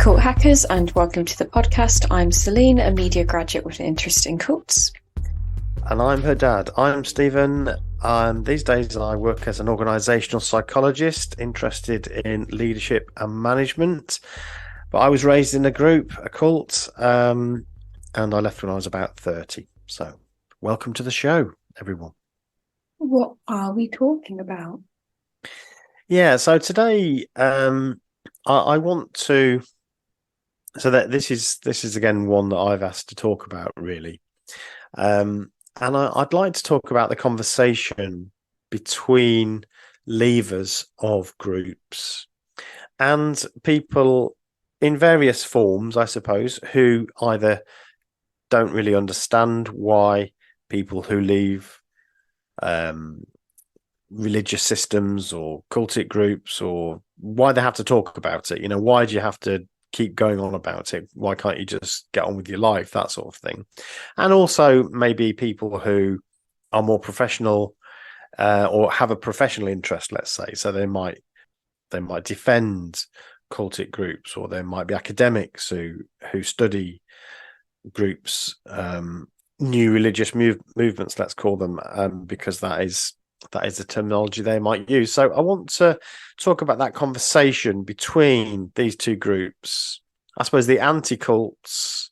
cult hackers, and welcome to the podcast. I'm Celine, a media graduate with an interest in cults. And I'm her dad. I'm Stephen. These days I work as an organisational psychologist interested in leadership and management. But I was raised in a group, a cult, and I left when I was about 30. So welcome to the show, everyone. What are we talking about? Yeah, so today I want to... So that this is again one that I've asked to talk about, really. And I'd like to talk about the conversation between leavers of groups and people in various forms, I suppose, who either don't really understand why people who leave religious systems or cultic groups, or why they have to talk about it. You know, why do you have to keep going on about it? Why can't you just get on with your life? That sort of thing. And also maybe people who are more professional or have a professional interest, let's say. So they might defend cultic groups, or there might be academics who study groups, new religious movements, let's call them, because that is the terminology they might use. So I want to talk about that conversation between these two groups. I suppose the anti-cults,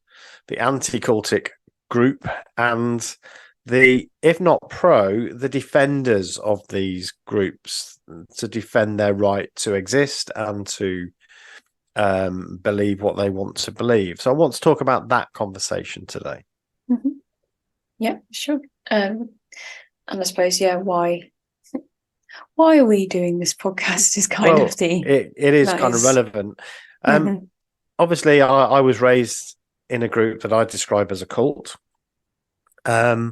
the anti-cultic group, and the, if not the defenders of these groups, to defend their right to exist and to believe what they want to believe. So I want to talk about that conversation today. Mm-hmm. Yeah, sure. And I suppose, why are we doing this podcast is kind of the... It is kind of relevant. Obviously, I was raised in a group that I describe as a cult. But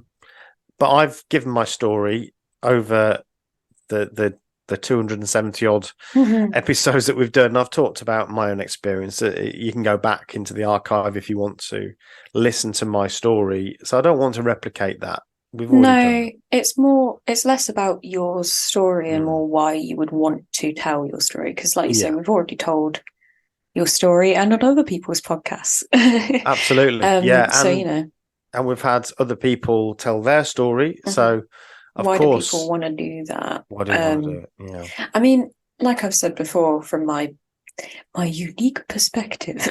I've given my story over the 270 odd episodes that we've done. I've talked about my own experience. You can go back into the archive if you want to listen to my story. So I don't want to replicate that. We've already done that. It's less about your story and more why you would want to tell your story. Because like you say, we've already told your story and on other people's podcasts. Absolutely. Yeah. So, you know. And we've had other people tell their story. So, of course. Why do people want to do that? Why do you want to do it? Yeah. I mean, like I've said before, from my unique perspective,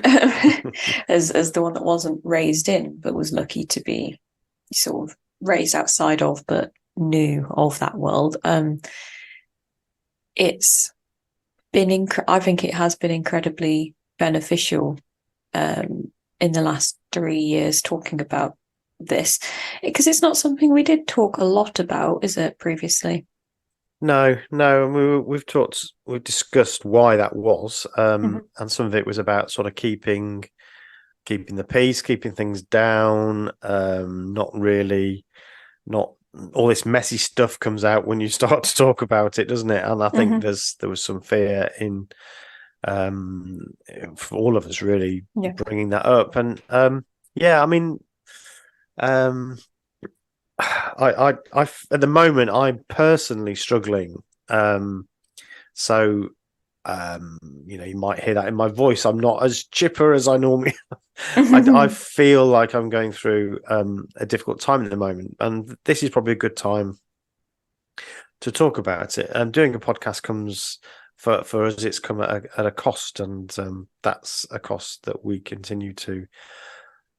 as the one that wasn't raised in, but was lucky to be sort of raised outside of, but knew of that world. It's been I think it has been incredibly beneficial in the last 3 years talking about this, because it's not something we did talk a lot about, is it, previously? No, we've discussed why that was, and some of it was about sort of keeping the peace, keeping things down, not all this messy stuff comes out when you start to talk about it, doesn't it? And I think there was some fear in for all of us, really, bringing that up. And I mean, I at the moment I'm personally struggling. So you might hear that in my voice. I'm not as chipper as I normally. I feel like I'm going through a difficult time at the moment, and this is probably a good time to talk about it. And doing a podcast comes for us. It's come at a cost, and that's a cost that we continue to.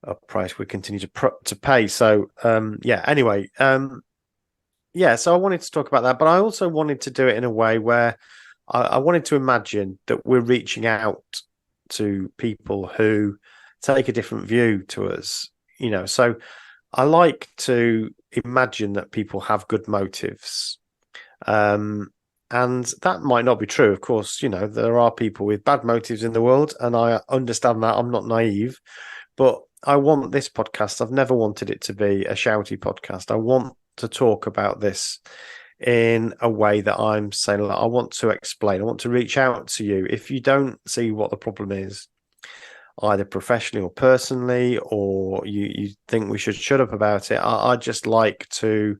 A price we continue to pay. So anyway, so I wanted to talk about that, but I also wanted to do it in a way where I wanted to imagine that we're reaching out to people who take a different view to us, so I like to imagine that people have good motives, and that might not be true, of course. There are people with bad motives in the world, and I understand that. I'm not naive, but I want this podcast, I've never wanted it to be a shouty podcast. I want to talk about this in a way that I'm saying, I want to explain, I want to reach out to you. If you don't see what the problem is, either professionally or personally, or you think we should shut up about it, I just like to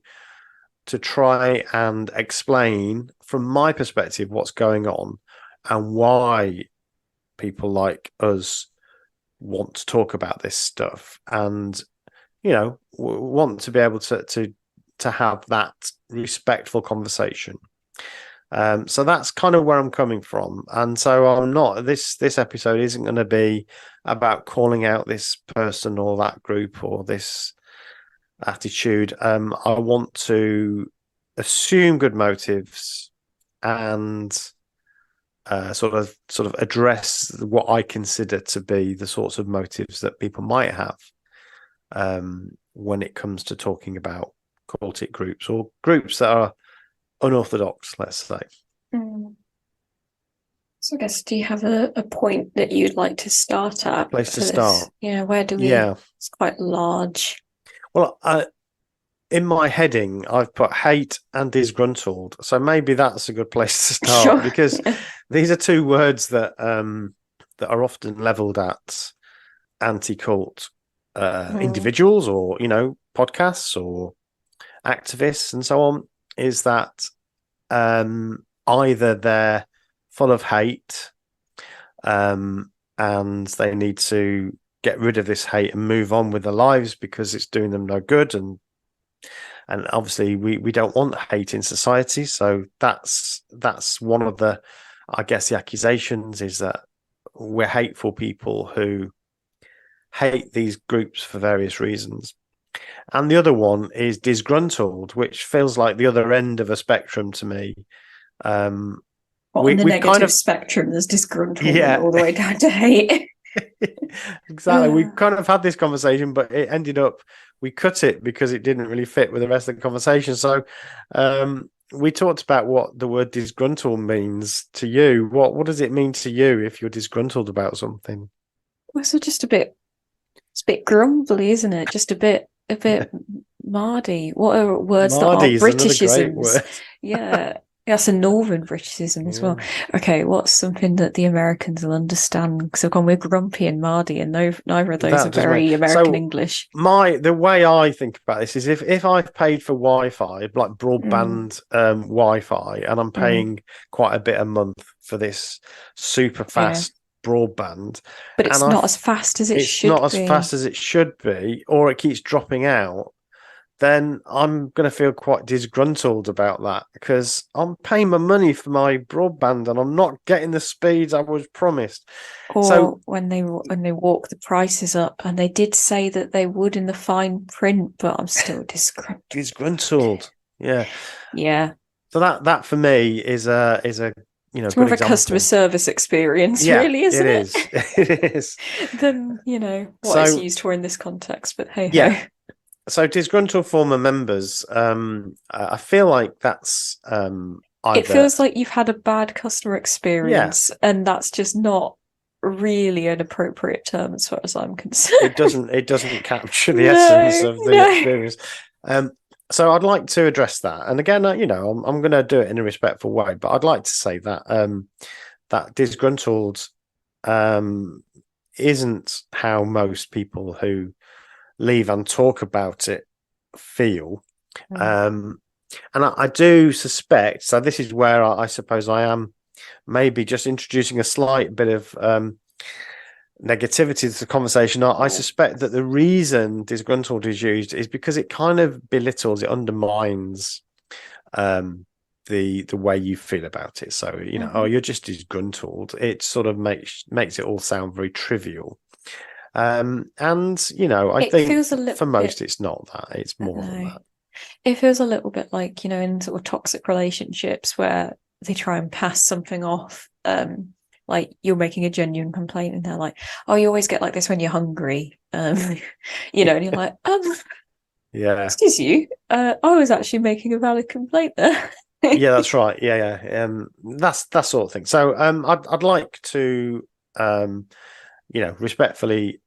try and explain from my perspective what's going on and why people like us want to talk about this stuff, and want to be able to have that respectful conversation. So that's kind of where I'm coming from, and so I'm not. This episode isn't going to be about calling out this person or that group or this attitude. I want to assume good motives and sort of address what I consider to be the sorts of motives that people might have when it comes to talking about cultic groups or groups that are unorthodox, let's say. So I guess, do you have a point that you'd like to start at? Place to start. Yeah, where do we? Yeah, it's quite large. Well, in my heading, I've put hate and disgruntled, so maybe that's a good place to start. Sure. Because these are two words that are often levelled at anti-cult individuals, or podcasts or activists and so on. Is that either they're full of hate, and they need to get rid of this hate and move on with their lives because it's doing them no good, and obviously we don't want hate in society. So that's one of the, I guess, the accusations, is that we're hateful people who hate these groups for various reasons. And the other one is disgruntled, which feels like the other end of a spectrum to me. On the negative spectrum, there's disgruntlement all the way down to hate. Exactly. We kind of had this conversation, but it ended up, we cut it because it didn't really fit with the rest of the conversation. So we talked about what the word disgruntled means to you. What does it mean to you if you're disgruntled about something? Well, so it's a bit grumbly, isn't it? Just a bit mardy. What are words that are Britishisms? Yeah. That's a northern Britishism as well. Okay, what's something that the Americans will understand? Because I've gone with grumpy and mardy, and neither of those are very American English. The way I think about this is if I've paid for Wi-Fi, like broadband Wi-Fi, and I'm paying quite a bit a month for this super fast broadband, but it's not as fast as it should be. It's not as fast as it should be, or it keeps dropping out. Then I'm going to feel quite disgruntled about that, because I'm paying my money for my broadband and I'm not getting the speeds I was promised. Or when they walk the prices up, and they did say that they would in the fine print, but I'm still disgruntled. Disgruntled, yeah. So that for me is a it's more of a customer service experience, really, isn't it? It is. Then what it's used for in this context, but hey ho. So disgruntled former members, I feel like that's either... It feels like you've had a bad customer experience, and that's just not really an appropriate term as far as I'm concerned. It doesn't capture the essence of the experience. So I'd like to address that. And again, I'm going to do it in a respectful way, but I'd like to say that that disgruntled isn't how most people who leave and talk about it feel. And I do suspect, so this is where I suppose I am maybe just introducing a slight bit of negativity to the conversation. I suspect that the reason disgruntled is used is because it kind of belittles, it undermines the way you feel about it. So oh, you're just disgruntled. It sort of makes it all sound very trivial. I think for most it's not that. It's more than that. It feels a little bit like, in sort of toxic relationships where they try and pass something off, like you're making a genuine complaint, and they're like, oh, you always get like this when you're hungry, and you're like, excuse you, I was actually making a valid complaint there. Yeah, that's right. That's that sort of thing. So I'd like to respectfully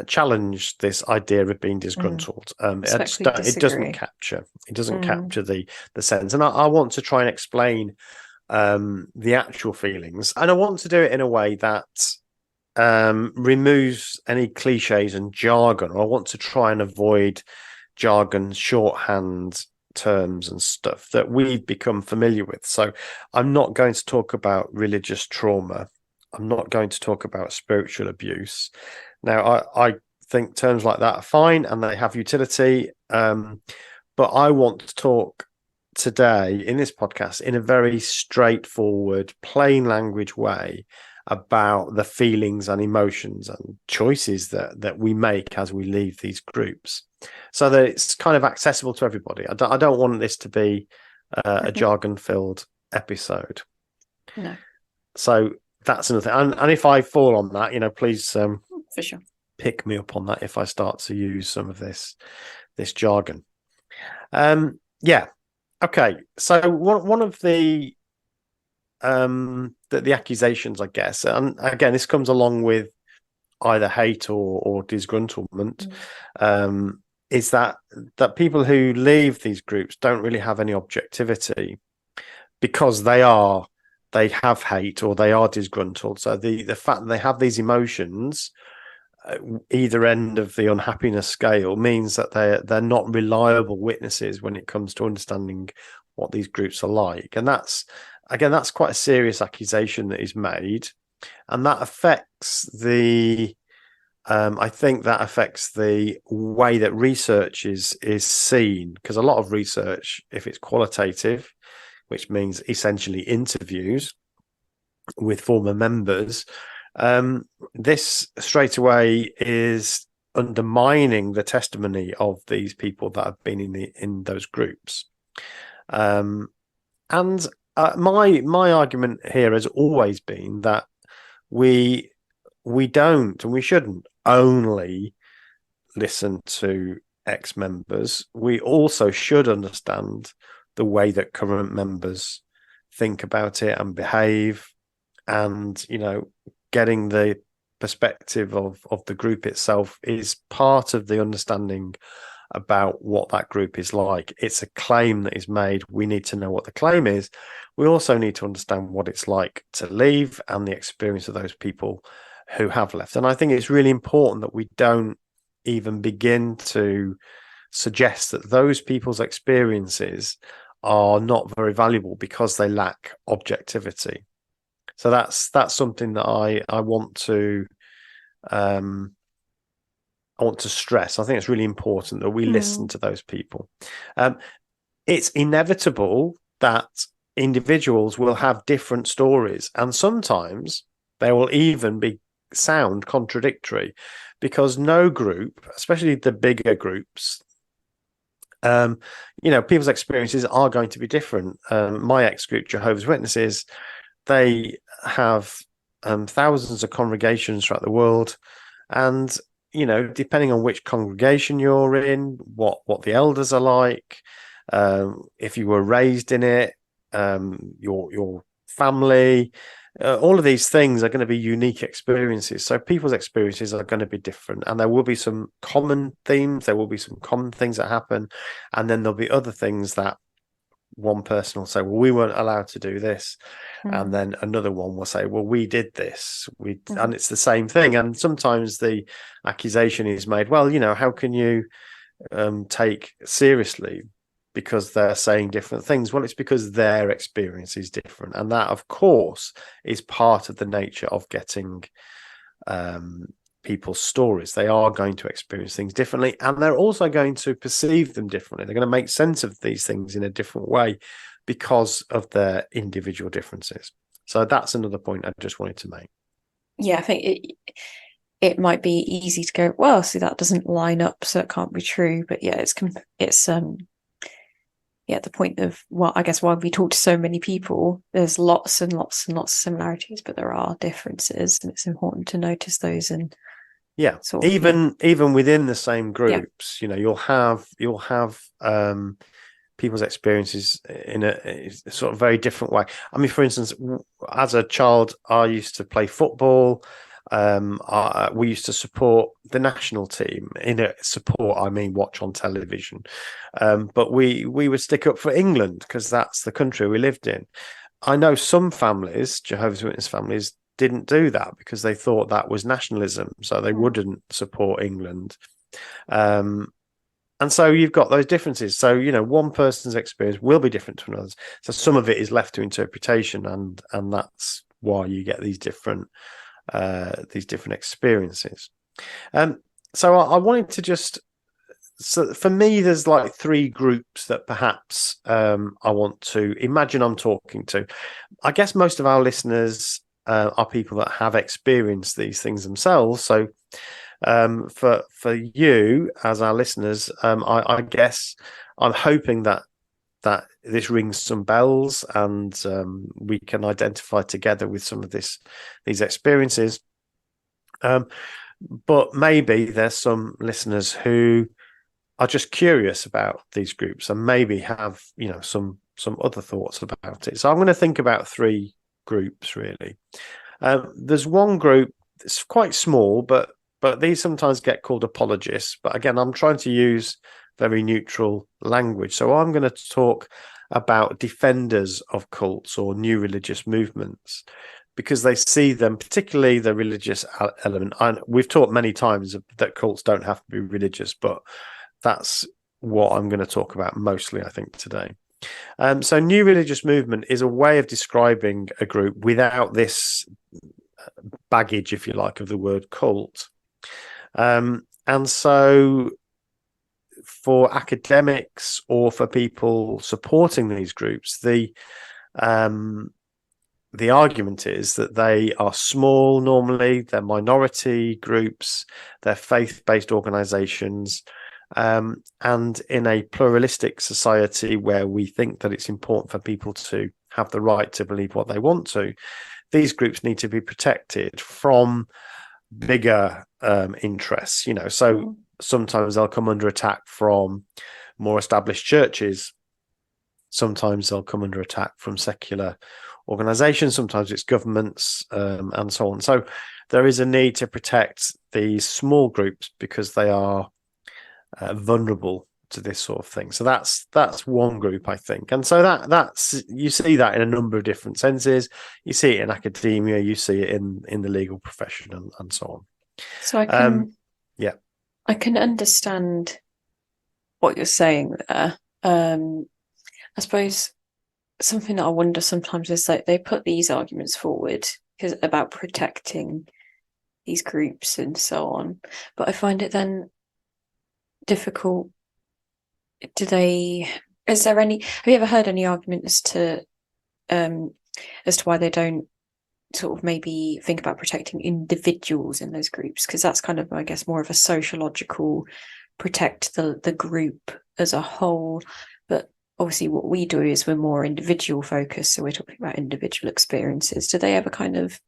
challenge this idea of being disgruntled. It doesn't capture the sense, and I want to try and explain the actual feelings, and I want to do it in a way that removes any cliches and jargon. I want to try and avoid jargon, shorthand terms and stuff that we've become familiar with. So I'm not going to talk about religious trauma. I'm not going to talk about spiritual abuse. Now, I think terms like that are fine and they have utility. But I want to talk today in this podcast in a very straightforward, plain language way about the feelings and emotions and choices that we make as we leave these groups, so that it's kind of accessible to everybody. I don't want this to be a jargon-filled episode. No. So that's another thing. And if I fall on that, please for sure pick me up on that if I start to use some of this jargon. Yeah. Okay. So one of the accusations, I guess, and again, this comes along with either hate or disgruntlement, is that people who leave these groups don't really have any objectivity because they have hate or they are disgruntled. So the fact that they have these emotions, either end of the unhappiness scale, means that they're not reliable witnesses when it comes to understanding what these groups are like. And that's quite a serious accusation that is made, and that affects I think that affects the way that research is seen, because a lot of research, if it's qualitative, which means essentially interviews with former members, this straight away is undermining the testimony of these people that have been in those groups. And my argument here has always been that we don't and we shouldn't only listen to ex-members. We also should understand the way that current members think about it and behave, and getting the perspective of the group itself is part of the understanding about what that group is like. It's a claim that is made. We need to know what the claim is. We also need to understand what it's like to leave and the experience of those people who have left. And I think it's really important that we don't even begin to suggest that those people's experiences are not very valuable because they lack objectivity. So that's something that I want to stress. I think it's really important that we listen to those people. It's inevitable that individuals will have different stories, and sometimes they will even sound contradictory, because no group, especially the bigger groups, people's experiences are going to be different. My ex-group, Jehovah's Witnesses, they have thousands of congregations throughout the world, and depending on which congregation you're in, what the elders are like, if you were raised in it, your family, all of these things are going to be unique experiences. So people's experiences are going to be different, and there will be some common themes. There will be some common things that happen, and then there'll be other things that one person will say, well, we weren't allowed to do this. And then another one will say, well, we did this. And it's the same thing. And sometimes the accusation is made, well, how can you take seriously because they're saying different things? Well, it's because their experience is different. And that, of course, is part of the nature of getting people's stories. They are going to experience things differently, and they're also going to perceive them differently. They're going to make sense of these things in a different way because of their individual differences. So that's another point I just wanted to make. Yeah, I think it might be easy to go, well, see, that doesn't line up, so it can't be true. But yeah, it's the point of, well, I guess why we talk to so many people, there's lots and lots and lots of similarities, but there are differences, and it's important to notice those. And even within the same groups, you'll have people's experiences in a sort of very different way. I mean, for instance, as a child, I used to play football. We used to support the national team. I mean watch on television, but we would stick up for England because that's the country we lived in. I know some families, Jehovah's Witness families, didn't do that because they thought that was nationalism, so they wouldn't support England. And so you've got those differences. So one person's experience will be different to another's. So some of it is left to interpretation, and that's why you get these different experiences. So I wanted to just, so for me, there's like three groups that perhaps I want to imagine I'm talking to. I guess most of our listeners are people that have experienced these things themselves. So for you as our listeners, I guess I'm hoping that this rings some bells, and we can identify together with some of these experiences. But maybe there's some listeners who are just curious about these groups and maybe have, some other thoughts about it. So I'm going to think about three groups really. There's one group that's quite small, but these sometimes get called apologists. But again, I'm trying to use very neutral language. So I'm going to talk about defenders of cults or new religious movements, because they see them, particularly the religious element. And we've talked many times that cults don't have to be religious, but that's what I'm going to talk about mostly, I think, today. So new religious movement is a way of describing a group without this baggage, if you like, of the word cult. And so for academics or for people supporting these groups, the argument is that they are small normally, they're minority groups, they're faith-based organizations, and in a pluralistic society where we think that it's important for people to have the right to believe what they want to, these groups need to be protected from bigger interests. So sometimes they'll come under attack from more established churches. Sometimes they'll come under attack from secular organizations. Sometimes it's governments, and so on. So there is a need to protect these small groups because they are vulnerable to this sort of thing. So that's one group, I think. And so that's you see that in a number of different senses. You see it in academia, you see it in the legal profession, and so on. So I can understand what you're saying there. I suppose something that I wonder sometimes is like they put these arguments forward about protecting these groups and so on, but I find it then difficult. Have you ever heard any argument as to why they don't sort of maybe think about protecting individuals in those groups? Because that's kind of, I guess, more of a sociological protect the group as a whole. But obviously what we do is we're more individual focused, so we're talking about individual experiences. Do they ever kind of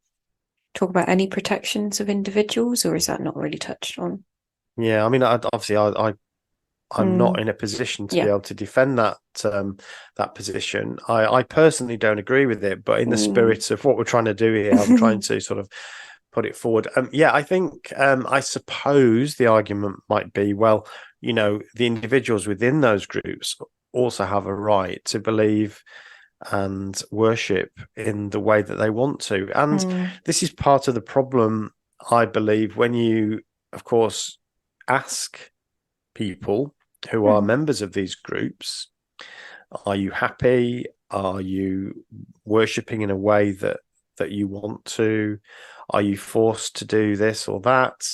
talk about any protections of individuals, or is that not really touched on? Yeah, I mean, I'm not in a position to be able to defend that position. I personally don't agree with it, but in the spirit of what we're trying to do here, I'm trying to sort of put it forward. I think I suppose the argument might be, well, the individuals within those groups also have a right to believe and worship in the way that they want to. And this is part of the problem, I believe, when you, of course, ask people who are members of these groups, are you happy? Are you worshipping in a way that you want to? Are you forced to do this or that?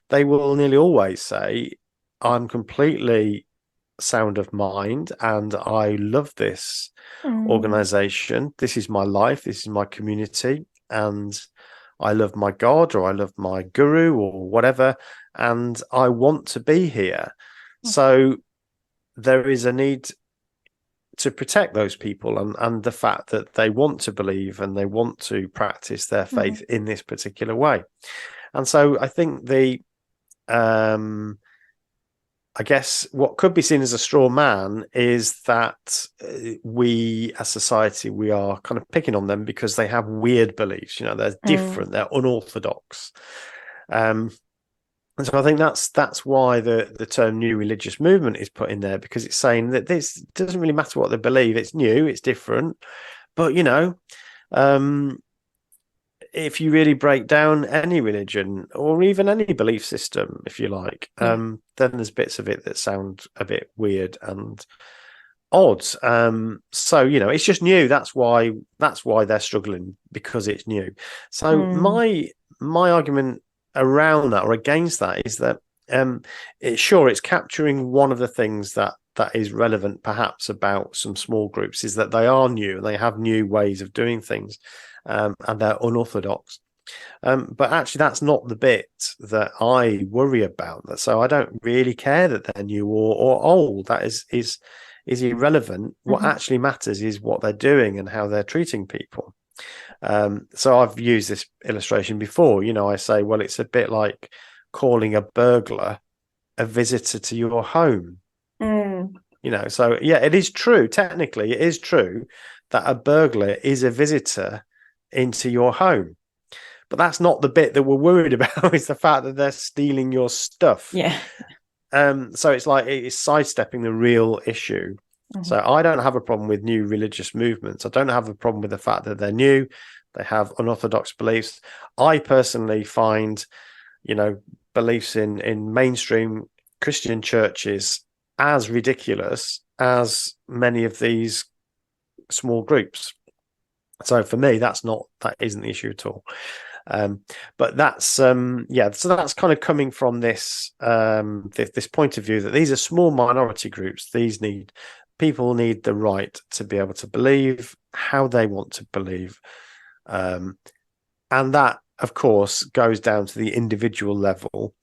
They will nearly always say, I'm completely sound of mind and I love this organization. This is my life. This is my community. And I love my God, or I love my guru, or whatever, and I want to be here. So there is a need to protect those people and the fact that they want to believe and they want to practice their faith in this particular way. And so I think I guess what could be seen as a straw man is that we as society, we are kind of picking on them because they have weird beliefs. They're different, they're unorthodox. And so I think that's why the term new religious movement is put in there, because it's saying that this doesn't really matter what they believe. It's new, it's different. But, if you really break down any religion or even any belief system, if you like, then there's bits of it that sound a bit weird and odd. So it's just new. That's why they're struggling, because it's new. So my argument around that or against that is that it's capturing one of the things that is relevant perhaps about some small groups, is that they are new and they have new ways of doing things, and they're unorthodox. But actually, that's not the bit that I worry about. So I don't really care that they're new or old. That is irrelevant. What actually matters is what they're doing and how they're treating people. So I've used this illustration before. I say, well, it's a bit like calling a burglar a visitor to your home. So yeah, it is true. Technically, it is true that a burglar is a visitor into your home. But that's not the bit that we're worried about. It's the fact that they're stealing your stuff. Yeah. So it's like it's sidestepping the real issue. So I don't have a problem with new religious movements. I don't have a problem with the fact that they're new. They have unorthodox beliefs. I personally find, beliefs in mainstream Christian churches as ridiculous as many of these small groups. So for me, that isn't the issue at all. But that's so that's kind of coming from this this point of view that these are small minority groups. People need the right to be able to believe how they want to believe, and that of course goes down to the individual level,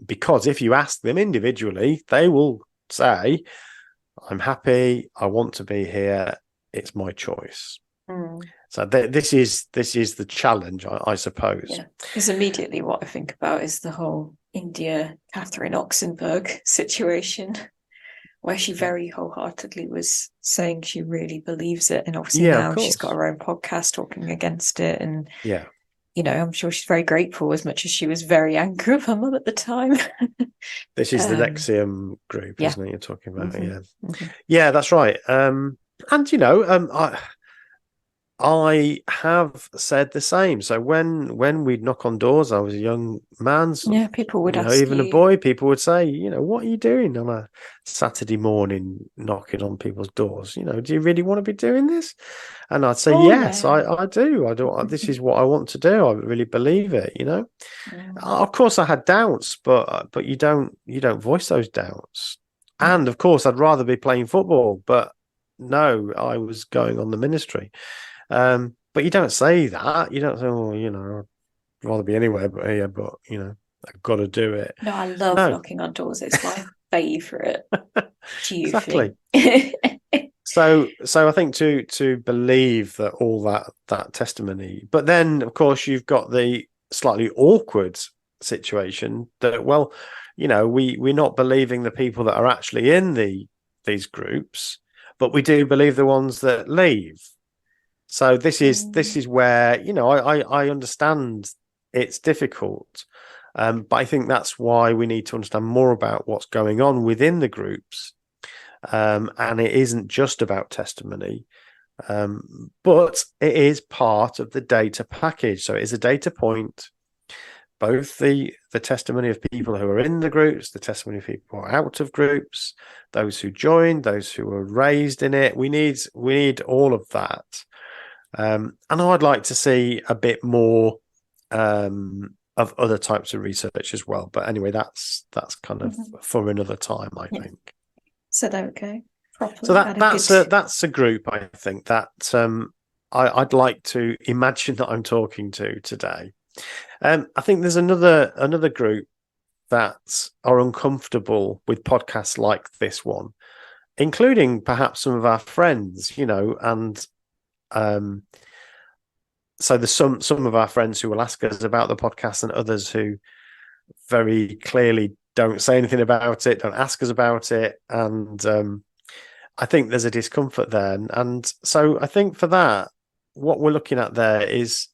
because if you ask them individually, they will say, I'm happy, I want to be here, it's my choice. So this is the challenge, I suppose. Yeah, because immediately what I think about is the whole India Catherine Oxenberg situation, where she very wholeheartedly was saying she really believes it, and obviously now she's got her own podcast talking against it, and I'm sure she's very grateful, as much as she was very angry with her mum at the time. This is the Nexium group, isn't it? You're talking about, yeah, that's right. And I have said the same. So when we'd knock on doors, I was a young man. Yeah, people would ask even a boy, people would say, what are you doing on a Saturday morning knocking on people's doors? Do you really want to be doing this? And I'd say, yes, yeah. I do. This is what I want to do. I really believe it, Of course I had doubts, but you don't voice those doubts. And of course I'd rather be playing football, but no, I was going on the ministry. But you don't say that. You don't say, I'd rather be anywhere but here, but I've got to do it. No, I love knocking on doors. It's my favourite. Exactly. So I think to believe that all that testimony, but then of course you've got the slightly awkward situation that, well, we're not believing the people that are actually in these groups, but we do believe the ones that leave. So this is where I understand it's difficult, but I think that's why we need to understand more about what's going on within the groups, and it isn't just about testimony, but it is part of the data package. So it is a data point, both the testimony of people who are in the groups, the testimony of people who are out of groups, those who joined, those who were raised in it. We need all of that. And I'd like to see a bit more of other types of research as well. But anyway, that's kind of for another time, I think. So there we go. So that's a group, I think, that I'd like to imagine that I'm talking to today. I think there's another group that are uncomfortable with podcasts like this one, including perhaps some of our friends, and so there's some of our friends who will ask us about the podcast, and others who very clearly don't say anything about it, don't ask us about it, and I think there's a discomfort there. And so I think for that, what we're looking at there is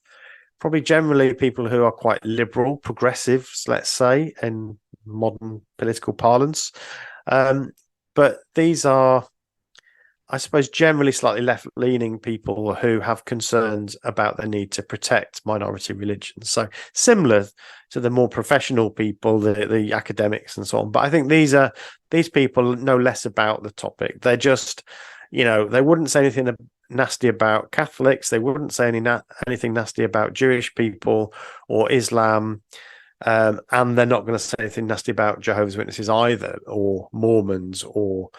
probably generally people who are quite liberal, progressives, let's say, in modern political parlance. But these are I suppose, generally slightly left-leaning people who have concerns about the need to protect minority religions. So similar to the more professional people, the academics and so on. But I think these people know less about the topic. They're just, they wouldn't say anything nasty about Catholics. They wouldn't say anything nasty about Jewish people or Islam. And they're not going to say anything nasty about Jehovah's Witnesses either, or Mormons, or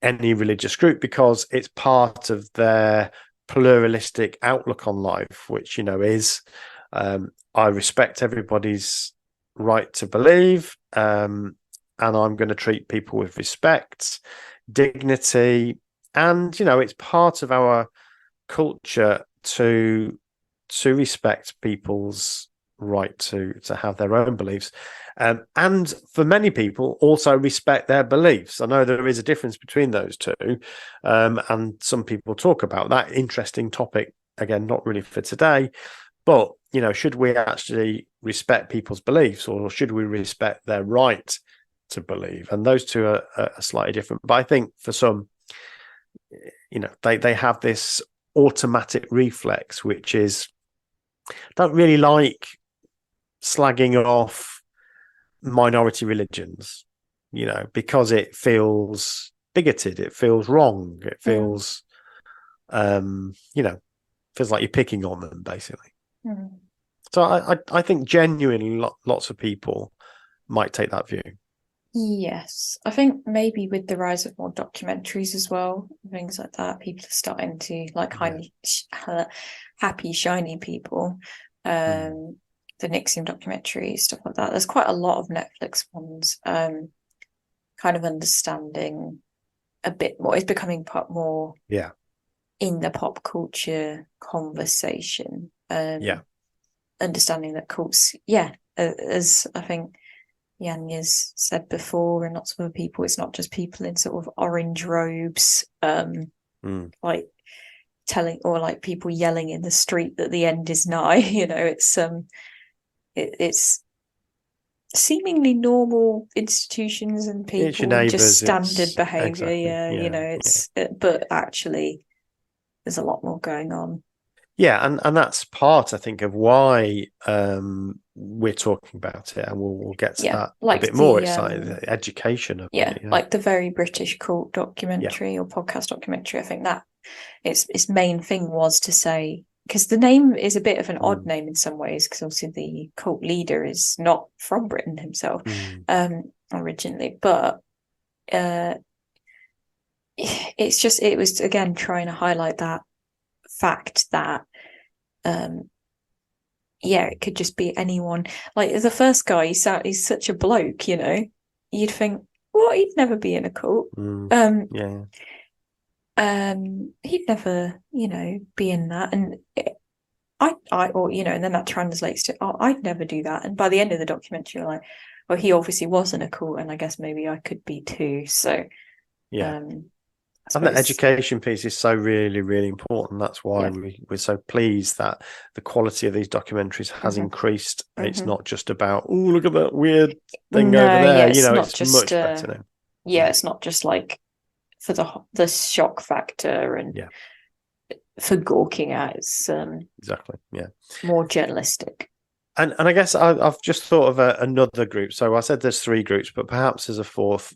any religious group, because it's part of their pluralistic outlook on life, which, is I respect everybody's right to believe, and I'm going to treat people with respect, dignity, and, it's part of our culture to respect people's right to have their own beliefs, and for many people also respect their beliefs. I know there is a difference between those two, and some people talk about that interesting topic, again, not really for today, but should we actually respect people's beliefs, or should we respect their right to believe? And those two are slightly different. But I think for some, they have this automatic reflex, which is, don't really like slagging off minority religions, because it feels bigoted, it feels wrong, it feels, feels like you're picking on them, basically. So I think genuinely lots of people might take that view. Yes, I think maybe with the rise of more documentaries as well, things like that, people are starting to like happy, shiny people. The Nixon documentary, stuff like that. There's quite a lot of Netflix ones, kind of understanding a bit more. It's becoming more in the pop culture conversation. Understanding that cults, as I think Yanya's said before, and lots of other people, it's not just people in sort of orange robes, like telling, or like people yelling in the street that the end is nigh. It's seemingly normal institutions and people, neighbors, just standard behavior. Exactly, but actually there's a lot more going on. And that's part, I think, of why we're talking about it, and we'll get to that like a bit more. Exciting, the education of it, like the Very British Cult documentary or podcast documentary. I think that its main thing was to say, because the name is a bit of an odd name in some ways, because obviously the cult leader is not from Britain himself originally, but it was again trying to highlight that fact that it could just be anyone. Like the first guy, he's such a bloke, you'd think, well, he'd never be in a cult. He'd never, be in that. And and then that translates to, I'd never do that. And by the end of the documentary, you're like, well, he obviously was in a cult, and I guess maybe I could be too. So, and the education piece is so really, really important. That's why we're so pleased that the quality of these documentaries has increased. It's not just about, oh, look at that weird thing over there. It's just, much better now. It's not just like for the shock factor and for gawking at. It's exactly more journalistic. And I guess I've just thought of another group. So I said there's 3 groups, but perhaps there's a 4th.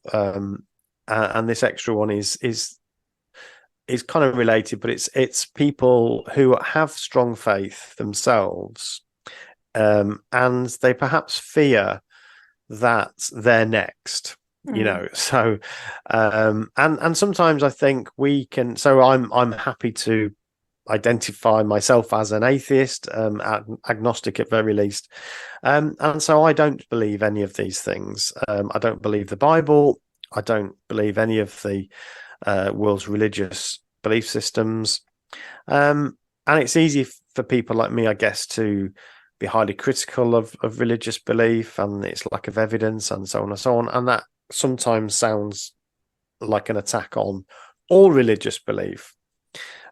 And this extra one is kind of related, but it's people who have strong faith themselves, and they perhaps fear that they're next. So and sometimes I think we can. So I'm happy to identify myself as an atheist, agnostic at very least, and so I don't believe any of these things. I don't believe the Bible. I don't believe any of the world's religious belief systems, and it's easy for people like me, I guess, to be highly critical of religious belief and its lack of evidence, and so on and so on. And that sometimes sounds like an attack on all religious belief.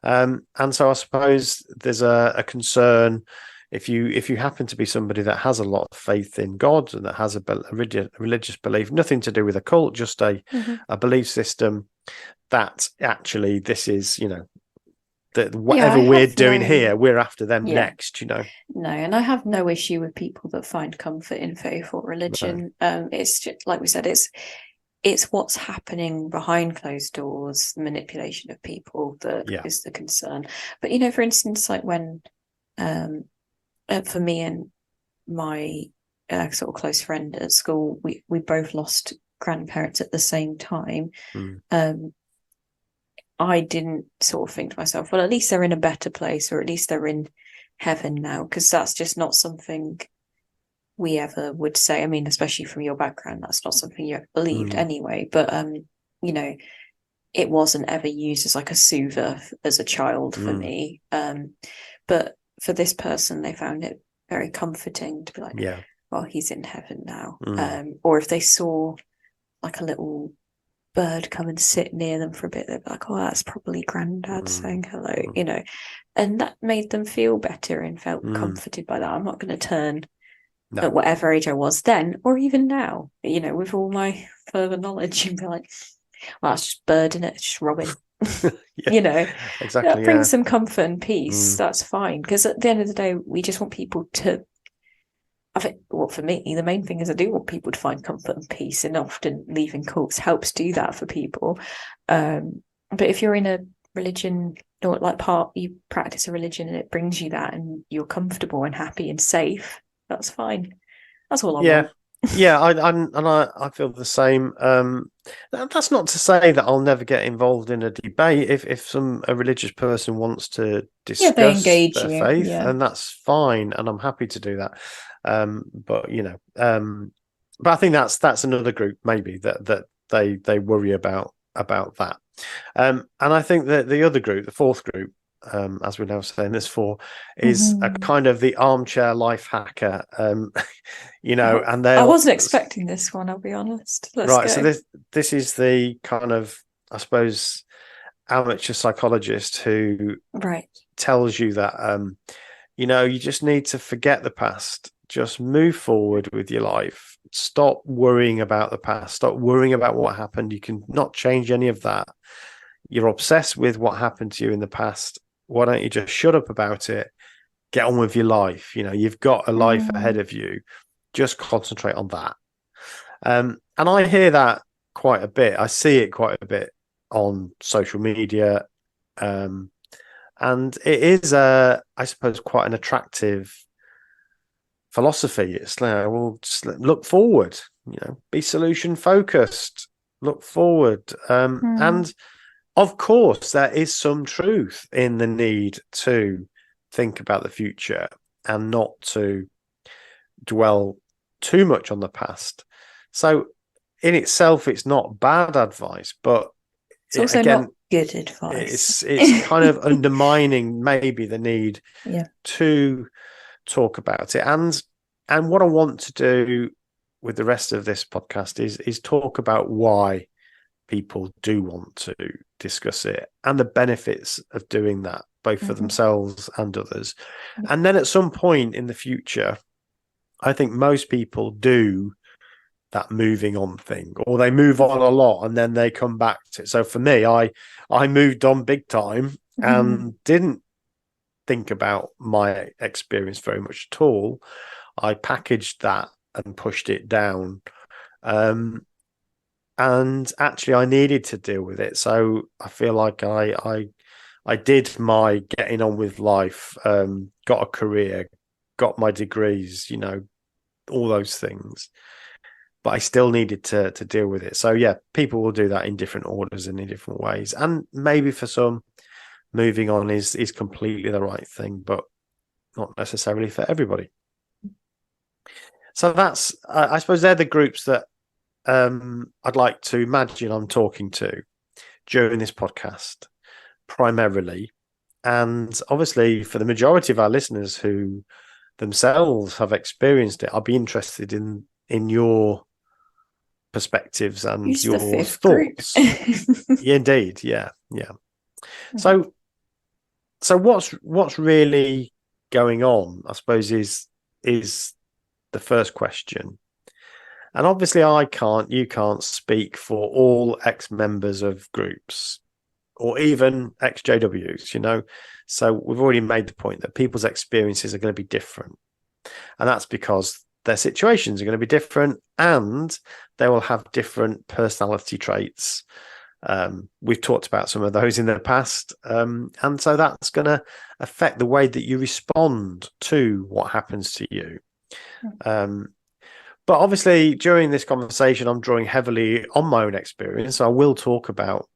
And so I suppose there's a concern, if you happen to be somebody that has a lot of faith in God and that has a religious belief, nothing to do with a cult, just a belief system, that actually this is, that whatever we're doing here, we're after them next, No, and I have no issue with people that find comfort in faith or religion. No. It's just, like we said, it's what's happening behind closed doors, the manipulation of people that is the concern. But for instance, like when for me and my sort of close friend at school, we both lost grandparents at the same time. I didn't sort of think to myself, well, at least they're in a better place, or at least they're in heaven now, because that's just not something we ever would say. I mean, especially from your background, that's not something you ever believed anyway. But it wasn't ever used as like a soother as a child for me. But for this person, they found it very comforting to be like, well, he's in heaven now. Or if they saw like a little bird come and sit near them for a bit, they'd be like, oh, that's probably granddad saying hello, and that made them feel better and felt comforted by that. I'm not going to turn at whatever age I was then or even now, with all my further knowledge, and be like, well, that's just bird, innit? It's just robin. Exactly. That brings some comfort and peace. That's fine, because at the end of the day, we just want people to, I think, well, for me, the main thing is I do want people to find comfort and peace, and often leaving cults helps do that for people. But if you're in a religion, or like you practice a religion and it brings you that, and you're comfortable and happy and safe, that's fine. That's all I want. I feel the same. That's not to say that I'll never get involved in a debate if a religious person wants to discuss their faith, and that's fine, and I'm happy to do that. But I think that's another group maybe that they worry about that. And I think that the other group, the fourth group, as we're now saying there's four, is a kind of the armchair life hacker. And I wasn't expecting this one, I'll be honest. Let's go. So this is the kind of, I suppose, amateur psychologist who tells you that you just need to forget the past, just move forward with your life, stop worrying about the past, stop worrying about what happened. You can not change any of that. You're obsessed with what happened to you in the past. Why don't you just shut up about it, get on with your life? You've got a life ahead of you, just concentrate on that. And I hear that quite a bit. I see it quite a bit on social media. And it is, I suppose, quite an attractive philosophy. It's like, well, just look forward, be solution focused, look forward. And of course, there is some truth in the need to think about the future and not to dwell too much on the past. So in itself, it's not bad advice, but it's also not good advice. It's kind of undermining maybe the need to talk about it. And what I want to do with the rest of this podcast is talk about why people do want to discuss it and the benefits of doing that, both for themselves and others. And then at some point in the future, I think most people do that moving on thing, or they move on a lot and then they come back to it. So for me, I moved on big time and didn't think about my experience very much at all. I packaged that and pushed it down. And actually I needed to deal with it. So I feel like I did my getting on with life, got a career, got my degrees, all those things. But I still needed to deal with it. So yeah, people will do that in different orders and in different ways. And maybe for some, moving on is completely the right thing, but not necessarily for everybody. So that's, I suppose they're the groups that I'd like to imagine I'm talking to during this podcast, primarily. And obviously for the majority of our listeners who themselves have experienced it, I'll be interested in your perspectives and your thoughts. Indeed, yeah. So what's really going on, I suppose, is the first question. And obviously you can't speak for all ex-members of groups or even ex-JWs, you know. So we've already made the point that people's experiences are going to be different. And that's because their situations are going to be different and they will have different personality traits. We've talked about some of those in the past. And so that's going to affect the way that you respond to what happens to you. But obviously, during this conversation, I'm drawing heavily on my own experience. So I will talk about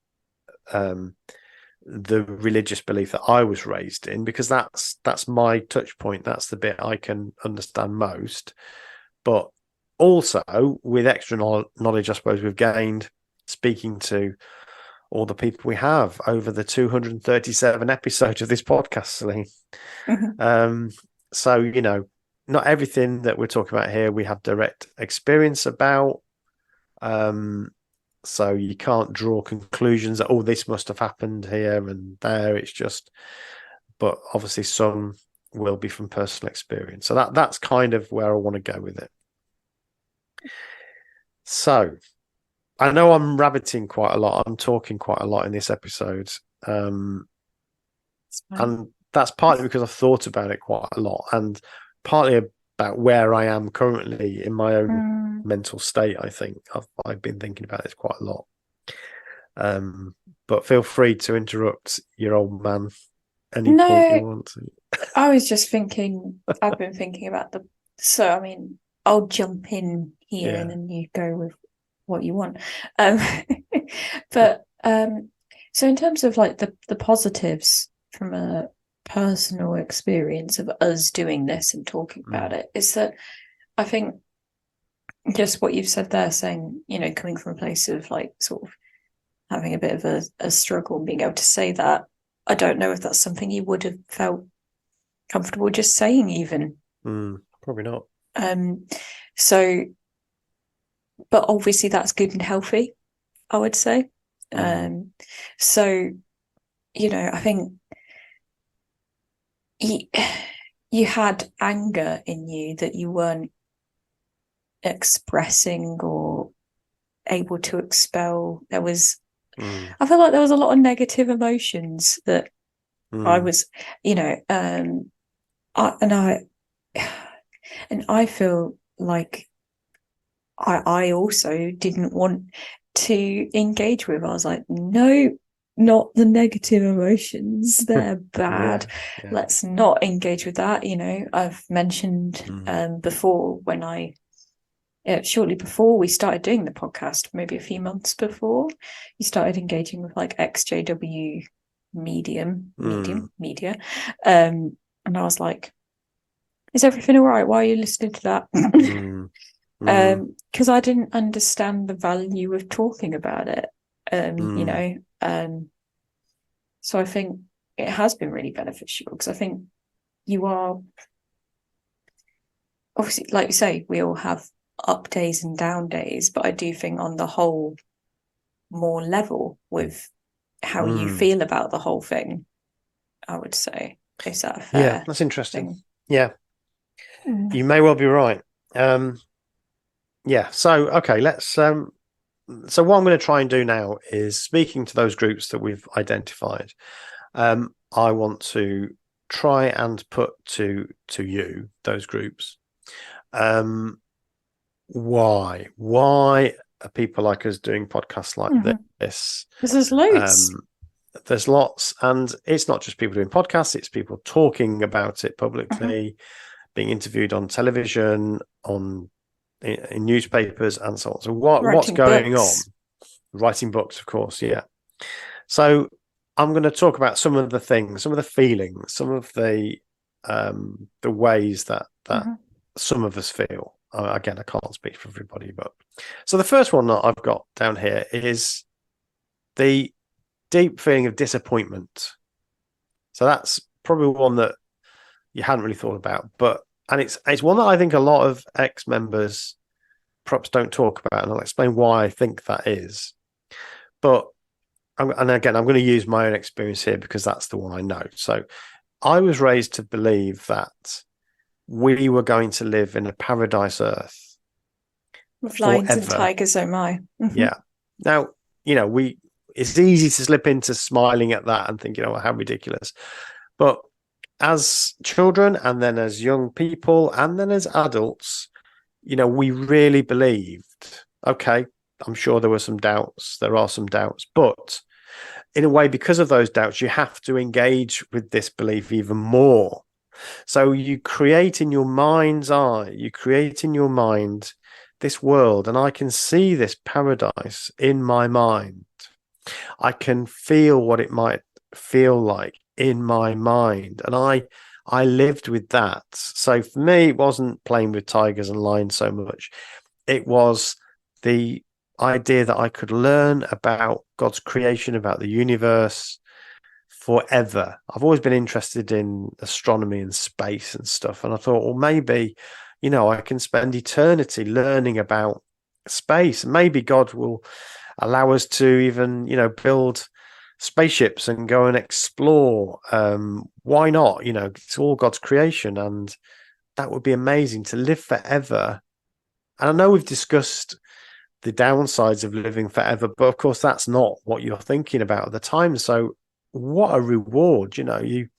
the religious belief that I was raised in, because that's my touch point. That's the bit I can understand most. But also with extra knowledge, I suppose, we've gained speaking to all the people we have over the 237 episodes of this podcast, Celine. So, you know, not everything that we're talking about here we have direct experience about. So you can't draw conclusions that, oh, this must have happened here and there. It's just, but obviously some will be from personal experience. So that's kind of where I want to go with it. So I know I'm rabbiting quite a lot. I'm talking quite a lot in this episode. And that's partly because I've thought about it quite a lot, and partly about where I am currently in my own mental state. I think I've been thinking about this quite a lot. But feel free to interrupt your old man any point you want to. I was just thinking, I've been thinking about so I mean, I'll jump in here and then you go with what you want. But so in terms of like the positives from a personal experience of us doing this and talking about it, is that I think just what you've said there, saying, you know, coming from a place of like sort of having a bit of a struggle and being able to say that, I don't know if that's something you would have felt comfortable just saying even. Probably not. So, but obviously that's good and healthy, I would say. So, you know, I think you had anger in you that you weren't expressing or able to expel. There was, I feel like there was a lot of negative emotions that I was, you know, I feel like I also didn't want to engage with. I was like, no, not the negative emotions. They're bad. Let's not engage with that. You know, I've mentioned before when shortly before we started doing the podcast, maybe a few months before, you started engaging with like ex-JW media. And I was like, is everything all right? Why are you listening to that? Because I didn't understand the value of talking about it. You know, so I think it has been really beneficial, because I think you are obviously, like you say, we all have up days and down days, but I do think on the whole, more level with how you feel about the whole thing, I would say. Is that fair? Yeah, that's interesting. Yeah, you may well be right. Yeah, so okay, let's so what I'm going to try and do now is, speaking to those groups that we've identified, I want to try and put to you those groups. Why are people like us doing podcasts like this? Because there's loads. There's lots, and it's not just people doing podcasts, it's people talking about it publicly, being interviewed on television, in newspapers and so on. So what's going on? Writing books, of course, yeah. So I'm going to talk about some of the things, some of the feelings, some of the ways that some of us feel. Again, I can't speak for everybody, but so the first one that I've got down here is the deep feeling of disappointment. So that's probably one that you hadn't really thought about, and it's one that I think a lot of ex-members perhaps don't talk about, and I'll explain why I think that is. But and again, I'm going to use my own experience here because that's the one I know. So I was raised to believe that we were going to live in a paradise Earth With lions and forever. tigers, oh my. Yeah. Now, it's easy to slip into smiling at that and thinking, oh, how ridiculous. But as children, and then as young people, and then as adults, we really believed, okay, I'm sure there were some doubts. There are some doubts. But in a way, because of those doubts, you have to engage with this belief even more. So you create in your mind's eye, you create in your mind this world, and I can see this paradise in my mind. I can feel what it might feel like in my mind, and I lived with that. So for me, it wasn't playing with tigers and lions so much. It was the idea that I could learn about God's creation, about the universe forever. I've always been interested in astronomy and space and stuff, and I thought, well, maybe I can spend eternity learning about space. Maybe God will allow us to even, build spaceships and go and explore. Why not? It's all God's creation, and that would be amazing to live forever. And I know we've discussed the downsides of living forever, but of course, that's not what you're thinking about at the time. So, what a reward! You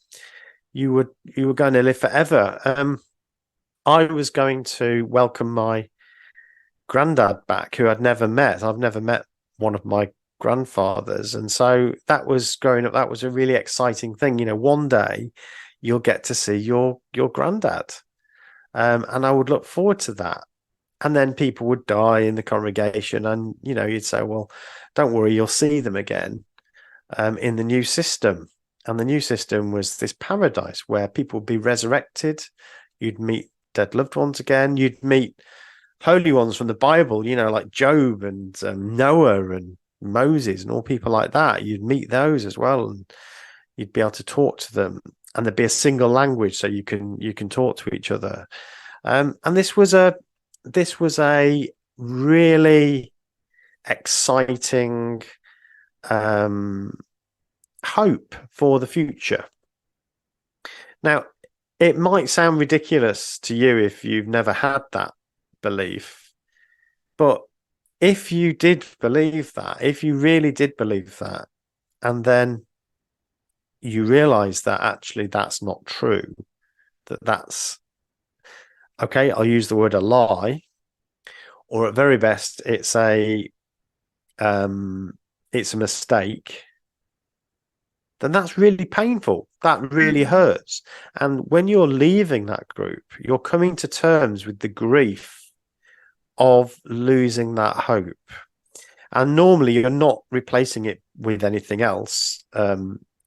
were going to live forever. I was going to welcome my granddad back, who I'd never met. I've never met one of my grandfathers, and so that was growing up. That was a really exciting thing. One day you'll get to see your granddad, and I would look forward to that. And then people would die in the congregation, and you'd say, "Well, don't worry, you'll see them again in the new system." And the new system was this paradise where people would be resurrected. You'd meet dead loved ones again. You'd meet holy ones from the Bible, like Job and Noah and Moses and all people like that. You'd meet those as well, and you'd be able to talk to them. And there'd be a single language, so you can talk to each other. And this was a really exciting hope for the future. Now, it might sound ridiculous to you if you've never had that belief, but if you did believe that, if you really did believe that, and then you realize that actually that's not true, that's okay, I'll use the word a lie, or at very best, it's a mistake, then that's really painful. That really hurts. And when you're leaving that group, you're coming to terms with the grief of losing that hope. And normally you're not replacing it with anything else.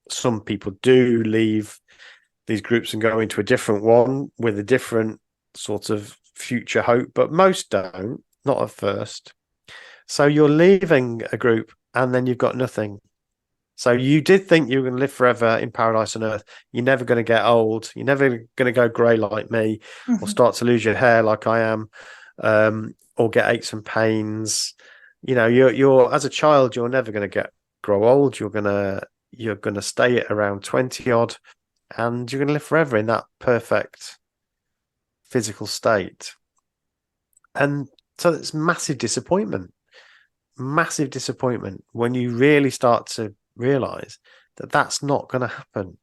Some people do leave these groups and go into a different one with a different sort of future hope, but most don't, not at first. So you're leaving a group and then you've got nothing. So you did think you were going to live forever in paradise on earth. You're never going to get old. You're never going to go grey like me, or start to lose your hair like I am, or get aches and pains. You're as a child, you're never going to grow old. You're gonna stay at around 20 odd, and you're going to live forever in that perfect physical state. And so it's massive disappointment when you really start to realize that that's not going to happen.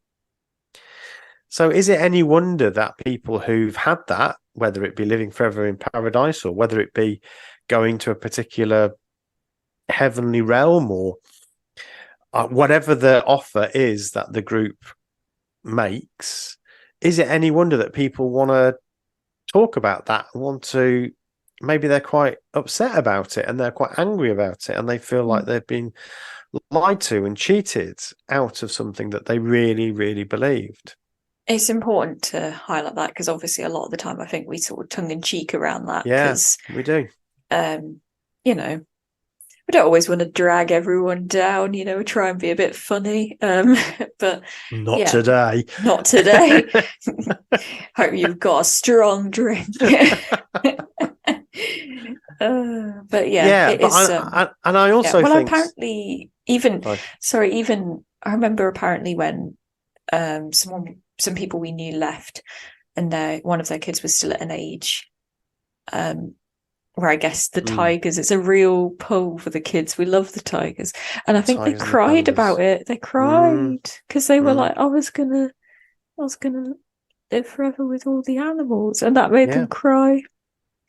So is it any wonder that people who've had that, whether it be living forever in paradise or whether it be going to a particular heavenly realm, or whatever the offer is that the group makes, is it any wonder that people want to talk about that, maybe they're quite upset about it and they're quite angry about it, and they feel like they've been lied to and cheated out of something that they really, really believed? It's important to highlight that, because obviously a lot of the time I think we sort of tongue in cheek around that. Yeah, we do. We don't always want to drag everyone down, try and be a bit funny. But not today. Not today. Hope you've got a strong drink. But yeah, it is. And I also think, apparently, even I remember apparently when someone some people we knew left, and one of their kids was still at an age where I guess the tigers, it's a real pull for the kids. We love the tigers. And I think they cried about it. They cried because they were like, I was gonna live forever with all the animals. And that made them cry.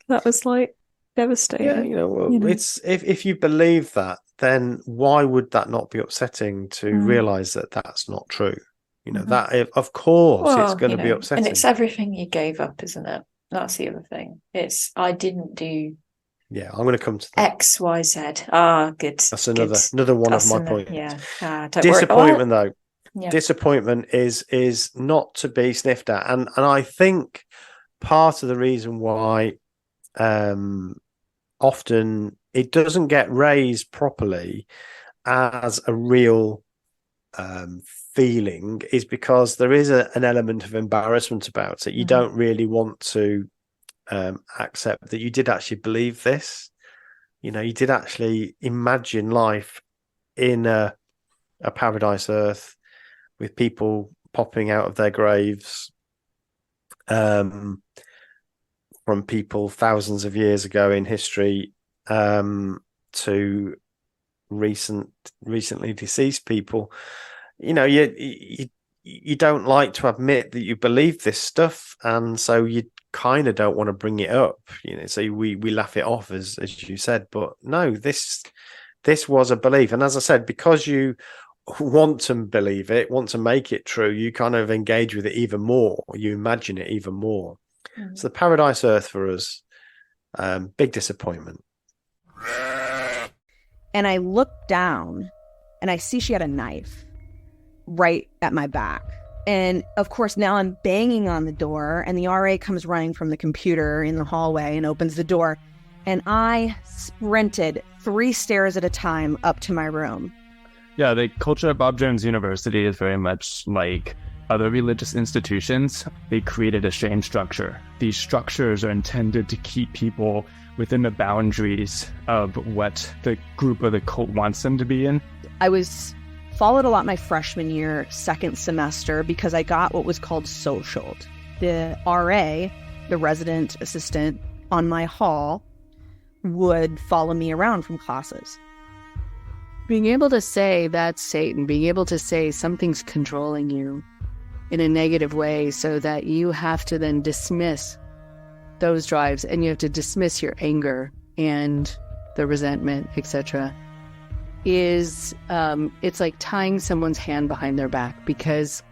That was like devastating. Yeah, it's if you believe that, then why would that not be upsetting to realize that that's not true? That of course it's going to be upsetting. And it's everything you gave up, isn't it? That's the other thing. I didn't do. Yeah, I'm going to come to that. X, Y, Z. Ah, good. That's another one of my points. Yeah. Disappointment, though. Yeah. Disappointment is not to be sniffed at, and I think part of the reason why often it doesn't get raised properly as a real feeling is because there is an element of embarrassment about it. You don't really want to accept that you did actually believe this. You did actually imagine life in a paradise Earth with people popping out of their graves from people thousands of years ago in history to recently deceased people. You don't like to admit that you believe this stuff, and so you kind of don't want to bring it up. So we laugh it off, as you said, but no, this was a belief, and as I said, because you want to believe it, want to make it true, you kind of engage with it even more, you imagine it even more. So the paradise Earth for us, big disappointment. And I looked down and I see she had a knife right at my back. And of course, now I'm banging on the door, and the RA comes running from the computer in the hallway and opens the door. And I sprinted 3 stairs at a time up to my room. Yeah, the culture at Bob Jones University is very much like other religious institutions. They created a shame structure. These structures are intended to keep people within the boundaries of what the group or the cult wants them to be in. I was followed a lot my freshman year, second semester, because I got what was called socialed. The RA, the resident assistant on my hall, would follow me around from classes. Being able to say that's Satan, being able to say something's controlling you in a negative way so that you have to then dismiss those drives, and you have to dismiss your anger and the resentment, etc., is it's like tying someone's hand behind their back, because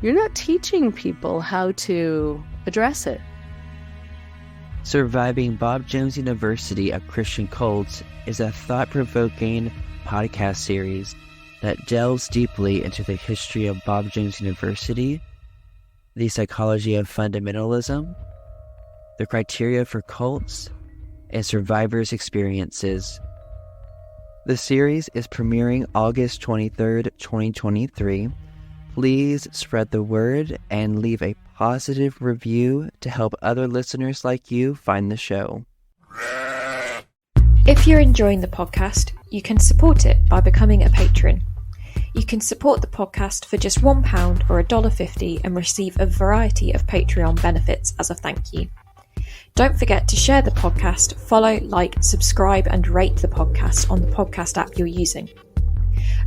you're not teaching people how to address it. Surviving Bob Jones University of Christian Cults is a thought-provoking podcast series that delves deeply into the history of Bob Jones University, the psychology of fundamentalism, the criteria for cults, and survivors' experiences. The series is premiering August 23rd, 2023. Please spread the word and leave a positive review to help other listeners like you find the show. If you're enjoying the podcast, you can support it by becoming a patron. You can support the podcast for just £1 or $1.50 and receive a variety of Patreon benefits as a thank you. Don't forget to share the podcast, follow, like, subscribe, and rate the podcast on the podcast app you're using.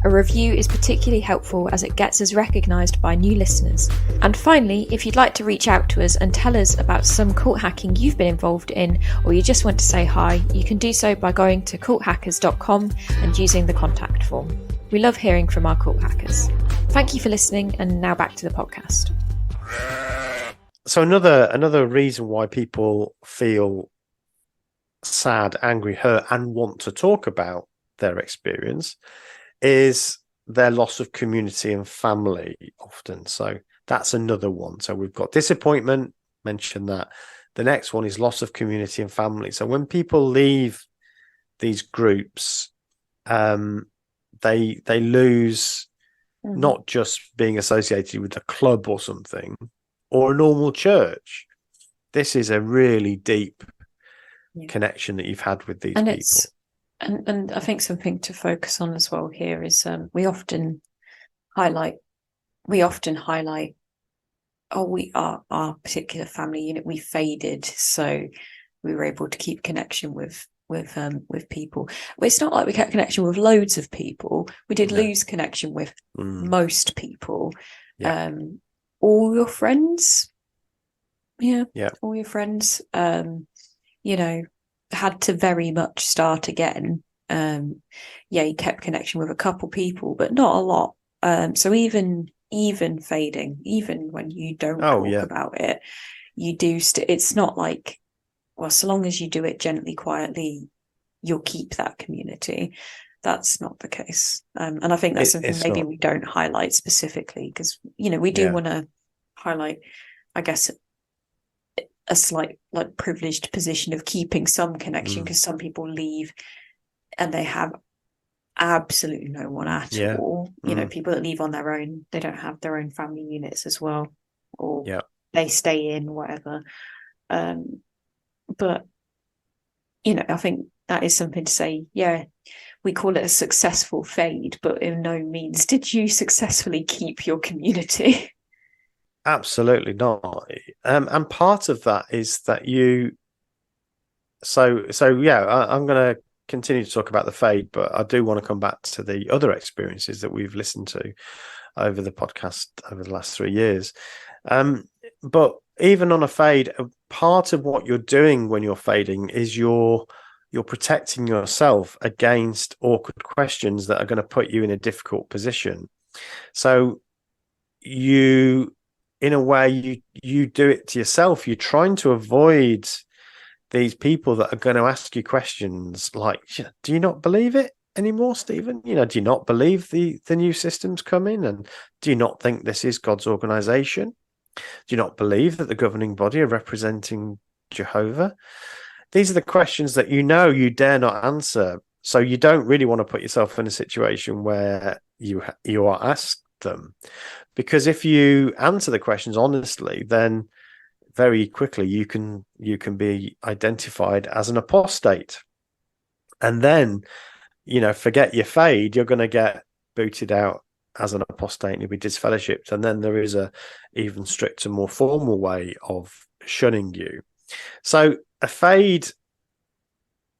A review is particularly helpful as it gets us recognised by new listeners. And finally, if you'd like to reach out to us and tell us about some cult hacking you've been involved in, or you just want to say hi, you can do so by going to culthackers.com and using the contact form. We love hearing from our cult hackers. Thank you for listening, and now back to the podcast. So another reason why people feel sad, angry, hurt, and want to talk about their experience is their loss of community and family often. So that's another one. So we've got disappointment, mentioned that. The next one is loss of community and family. So when people leave these groups, they lose not just being associated with a club or something, or a normal church. This is a really deep connection that you've had with these people. And I think something to focus on as well here is we often highlight our particular family unit, we faded, so we were able to keep connection with people. But it's not like we kept connection with loads of people. We did lose connection with most people. All your friends, all your friends, had to very much start again. You kept connection with a couple people, but not a lot. So even fading, even when you don't talk about it, you do. It's not like, well, so long as you do it gently, quietly, you'll keep that community. That's not the case. And I think that's something maybe we don't highlight specifically, because, we do want to highlight, I guess, a slight like privileged position of keeping some connection, because some people leave and they have absolutely no one at all. People that leave on their own, they don't have their own family units as well, or they stay in, whatever. But I think that is something to say. We call it a successful fade, but in no means did you successfully keep your community. Absolutely not. And part of that is that I'm going to continue to talk about the fade, but I do want to come back to the other experiences that we've listened to over the podcast over the last 3 years. But even on a fade, part of what you're doing when you're fading is you're protecting yourself against awkward questions that are going to put you in a difficult position. So in a way, you do it to yourself. You're trying to avoid these people that are going to ask you questions like, do you not believe it anymore, Stephen? Do you not believe the new systems coming? And do you not think this is God's organization? Do you not believe that the governing body are representing Jehovah? These are the questions that you dare not answer. So you don't really want to put yourself in a situation where you are asked them. Because if you answer the questions honestly, then very quickly you can be identified as an apostate. And then, forget your fade, you're going to get booted out as an apostate and you'll be disfellowshipped. And then there is a even stricter, more formal way of shunning you. So a fade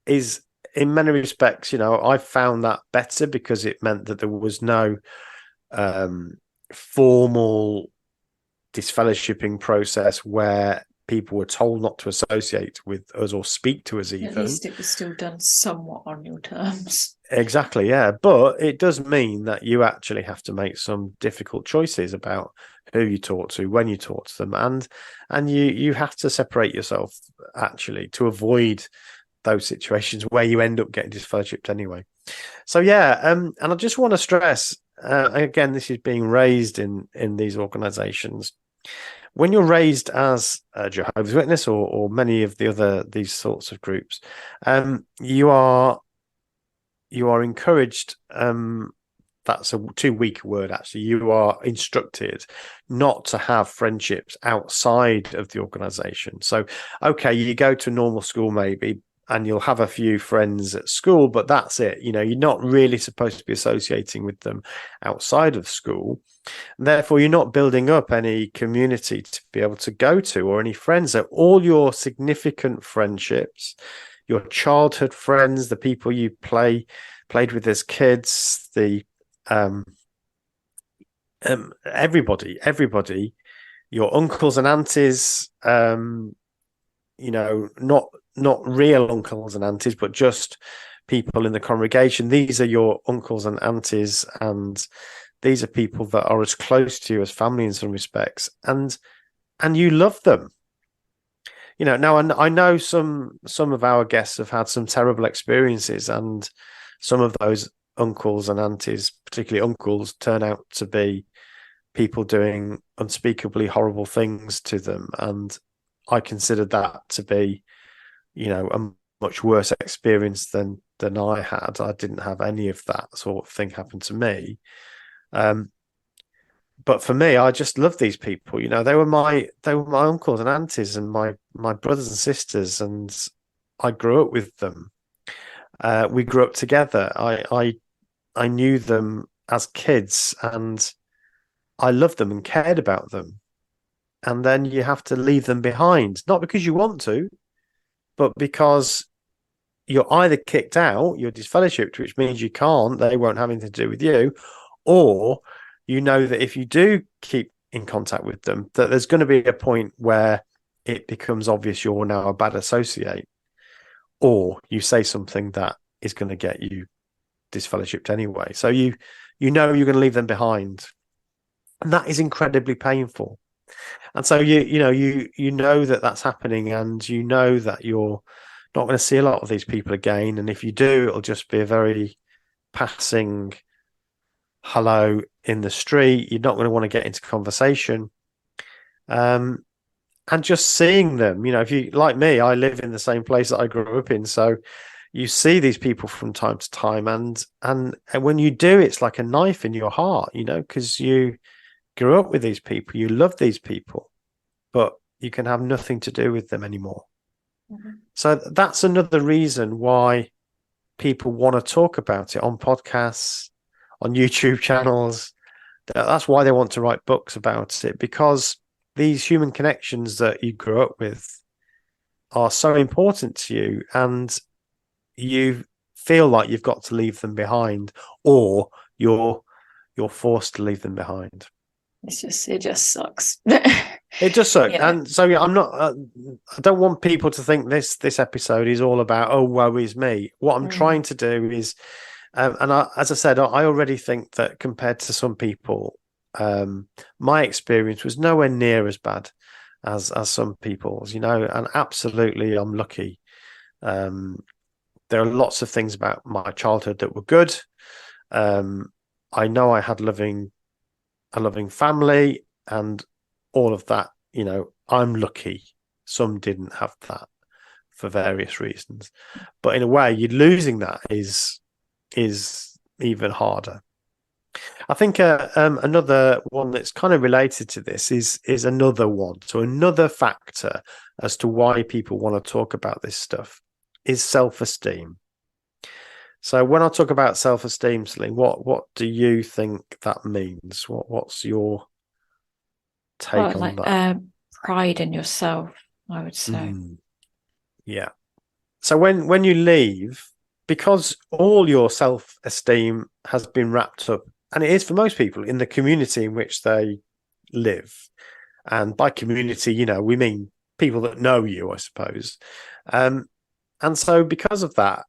is, in many respects, I found that better because it meant that there was no formal disfellowshipping process where people were told not to associate with us or speak to us even. At least it was still done somewhat on your terms. Exactly, yeah. But it does mean that you actually have to make some difficult choices about who you talk to, when you talk to them, and you have to separate yourself actually to avoid those situations where you end up getting disfellowshipped anyway. So and I just want to stress, again, this is being raised in these organizations. When you're raised as a Jehovah's Witness or many of these sorts of groups, you are encouraged. That's a too weak a word, actually. You are instructed not to have friendships outside of the organization. So, okay, you go to normal school maybe, and you'll have a few friends at school, but that's it. You're not really supposed to be associating with them outside of school. And therefore, you're not building up any community to be able to go to or any friends. So all your significant friendships, your childhood friends, the people you played with as kids, everybody, your uncles and aunties, not real uncles and aunties, but just people in the congregation. These are your uncles and aunties, and these are people that are as close to you as family in some respects, and you love them. Now I know some of our guests have had some terrible experiences, and some of those uncles and aunties, particularly uncles, turn out to be people doing unspeakably horrible things to them, and I consider that to be a much worse experience than I had. I didn't have any of that sort of thing happen to me. But for me, I just love these people. They were my uncles and aunties and my brothers and sisters, and I grew up with them. We grew up together. I knew them as kids, and I loved them and cared about them. and then you have to leave them behind, not because you want to, but because you're either kicked out, you're disfellowshipped, which means you can't, they won't have anything to do with you, or you know that if you do keep in contact with them, that there's going to be a point where it becomes obvious you're now a bad associate, or you say something that is going to get you disfellowshipped anyway. So you know you're going to leave them behind, and that is incredibly painful. And so you know that that's happening, and you know that you're not going to see a lot of these people again. And if you do, it'll just be a very passing hello in the street. You're not going to want to get into conversation. And just seeing them, if you, like me, I live in the same place that I grew up in. So you see these people from time to time. And when you do, it's like a knife in your heart, because you grew up with these people, you love these people, but you can have nothing to do with them anymore. Mm-hmm. So that's another reason why people want to talk about it on podcasts, on YouTube channels. That's why they want to write books about it, because these human connections that you grew up with are so important to you, and you feel like you've got to leave them behind, or you're forced to leave them behind. It just sucks. It does suck. Yeah. And so I'm not, I don't want people to think this episode is all about, oh, woe is me. What I'm trying to do is, as I said, I already think that compared to some people, my experience was nowhere near as bad as some people's, and absolutely I'm lucky. There are lots of things about my childhood that were good. I know I had a loving family and all of that. I'm lucky. Some didn't have that for various reasons, but in a way, you're losing that is even harder. I think another one that's kind of related to this is another one. So another factor as to why people want to talk about this stuff is self-esteem. So when I talk about self-esteem, Celine, what do you think that means? What's your take on that? Pride in yourself, I would say. Yeah. So when you leave, because all your self-esteem has been wrapped up, and it is for most people, in the community in which they live. And by community, we mean people that know you, I suppose. And so because of that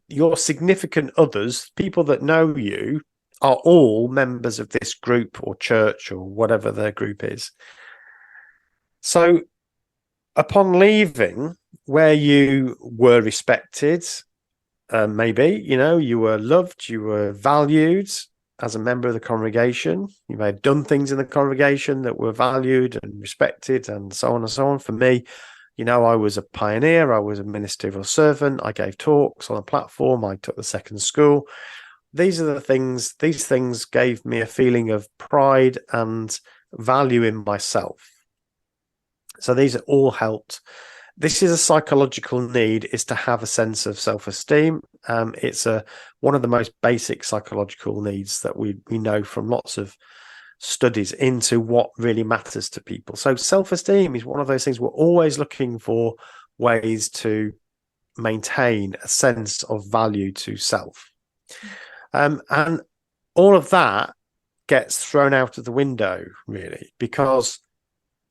your significant others, people that know you, are all members of this group or church or whatever their group is. So upon leaving, where you were respected, maybe, you were loved, you were valued as a member of the congregation, you may have done things in the congregation that were valued and respected, and so on and so on. For me, I was a pioneer, I was a ministerial servant, I gave talks on a platform, I took the second school. These things gave me a feeling of pride and value in myself. So these all helped. This is a psychological need, is to have a sense of self-esteem. It's one of the most basic psychological needs that we know from lots of studies into what really matters to people. So self-esteem is one of those things we're always looking for ways to maintain a sense of value to self. And all of that gets thrown out of the window, really, because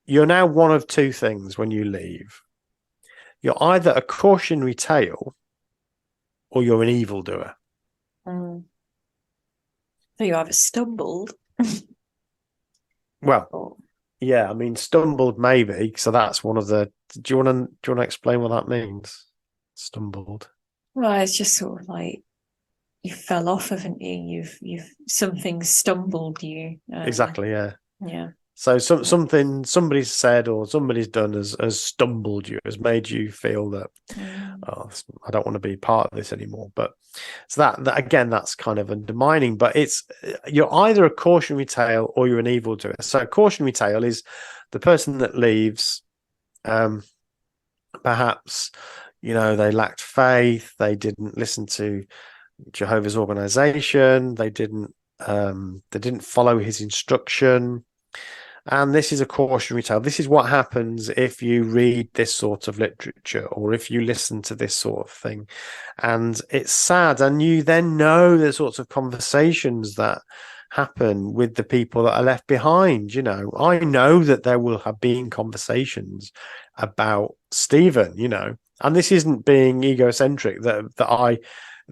you're now one of two things when you leave. You're either a cautionary tale or you're an evildoer. So you either stumbled. Well, yeah, I mean, stumbled maybe. So that's one of the. Do you want to explain what that means? Stumbled. Well, it's just sort of like you fell off, haven't you? You've something stumbled you. Exactly. Yeah. Yeah. So something somebody's said or somebody's done has stumbled you, has made you feel that I don't want to be part of this anymore. But so that again, that's kind of undermining. But you're either a cautionary tale or you're an evildoer. So a cautionary tale is the person that leaves. Perhaps they lacked faith. They didn't listen to Jehovah's organization. They didn't follow his instruction. And this is a cautionary tale. This is what happens if you read this sort of literature or if you listen to this sort of thing. And it's sad. And you then know the sorts of conversations that happen with the people that are left behind. You know, I know that there will have been conversations about Stephen, you know, and this isn't being egocentric that I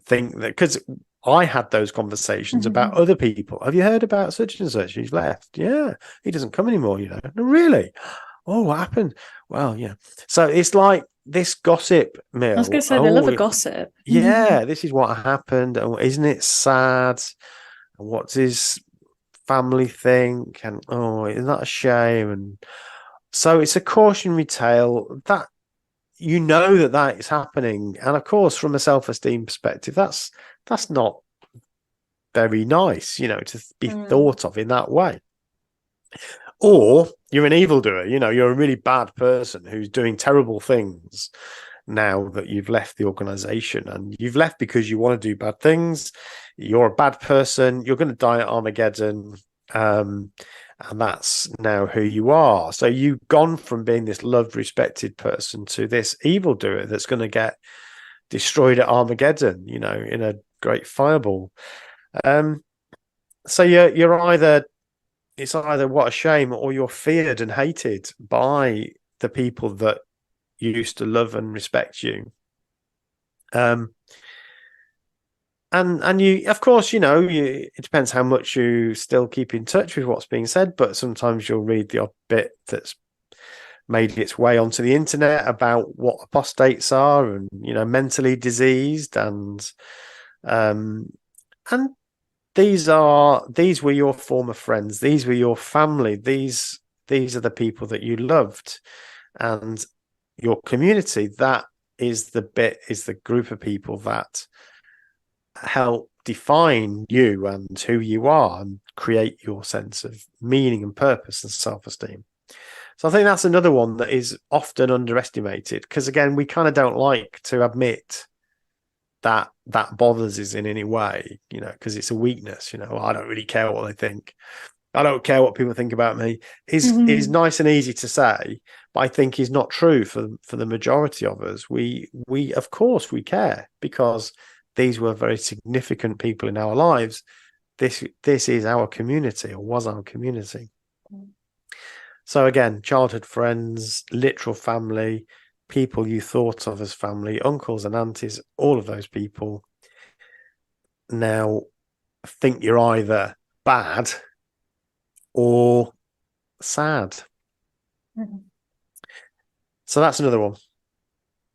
think that, because I had those conversations about other people. Have you heard about such and such? He's left. Yeah, he doesn't come anymore, you know. No, really? Oh, what happened? Well, yeah. So it's like this gossip mill. I was going to say, they love a gossip. Yeah, this is what happened. Oh, isn't it sad? What's his family think? And oh, isn't that a shame? And so it's a cautionary tale that you know that is happening. And of course, from a self-esteem perspective, that's not very nice, you know, to be thought of in that way. Or you're an evildoer, you know, you're a really bad person who's doing terrible things now that you've left the organization, and you've left because you want to do bad things. You're a bad person. You're going to die at Armageddon. And that's now who you are. So you've gone from being this loved, respected person to this evildoer that's going to get destroyed at Armageddon, you know, in a great fireball. So you're either, it's either what a shame, or you're feared and hated by the people that used to love and respect you. And you, of course, you know, it depends how much you still keep in touch with what's being said, but sometimes you'll read the odd bit that's made its way onto the internet about what apostates are, and, you know, mentally diseased, and these were your former friends, these were your family, these are the people that you loved, and your community. That is the group of people that help define you and who you are and create your sense of meaning and purpose and self-esteem. So I think that's another one that is often underestimated, because again, we kind of don't like to admit that bothers us in any way, you know, because it's a weakness. You know, I don't really care what they think. I don't care what people think about me. Is nice and easy to say, but I think is not true for the majority of us. We of course we care, because these were very significant people in our lives. This is our community, or was our community. So again, childhood friends, literal family, people you thought of as family, uncles and aunties, all of those people now think you're either bad or sad. So that's another one.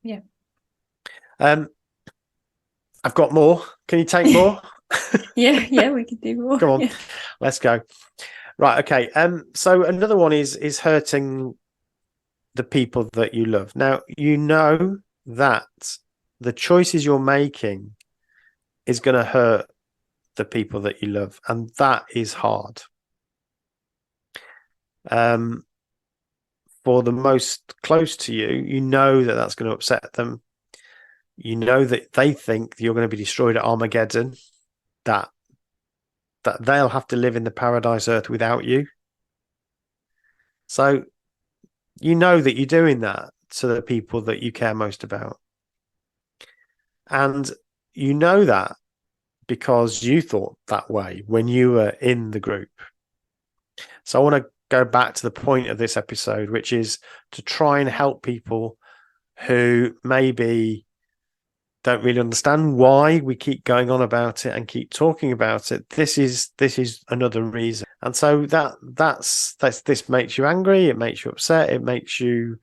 Yeah. I've got more. Can you take more? yeah, we can do more. Come on, yeah. Let's go. Right, okay. So another one is hurting the people that you love. Now, you know that the choices you're making is going to hurt the people that you love, and that is hard. For the most close to you, you know that that's going to upset them. You know that they think you're going to be destroyed at Armageddon, that they'll have to live in the paradise earth without you. So you know that you're doing that to the people that you care most about. And you know that because you thought that way when you were in the group. So I want to go back to the point of this episode, which is to try and help people who maybe don't really understand why we keep going on about it and keep talking about it. This is another reason. And so this makes you angry, it makes you upset, it makes you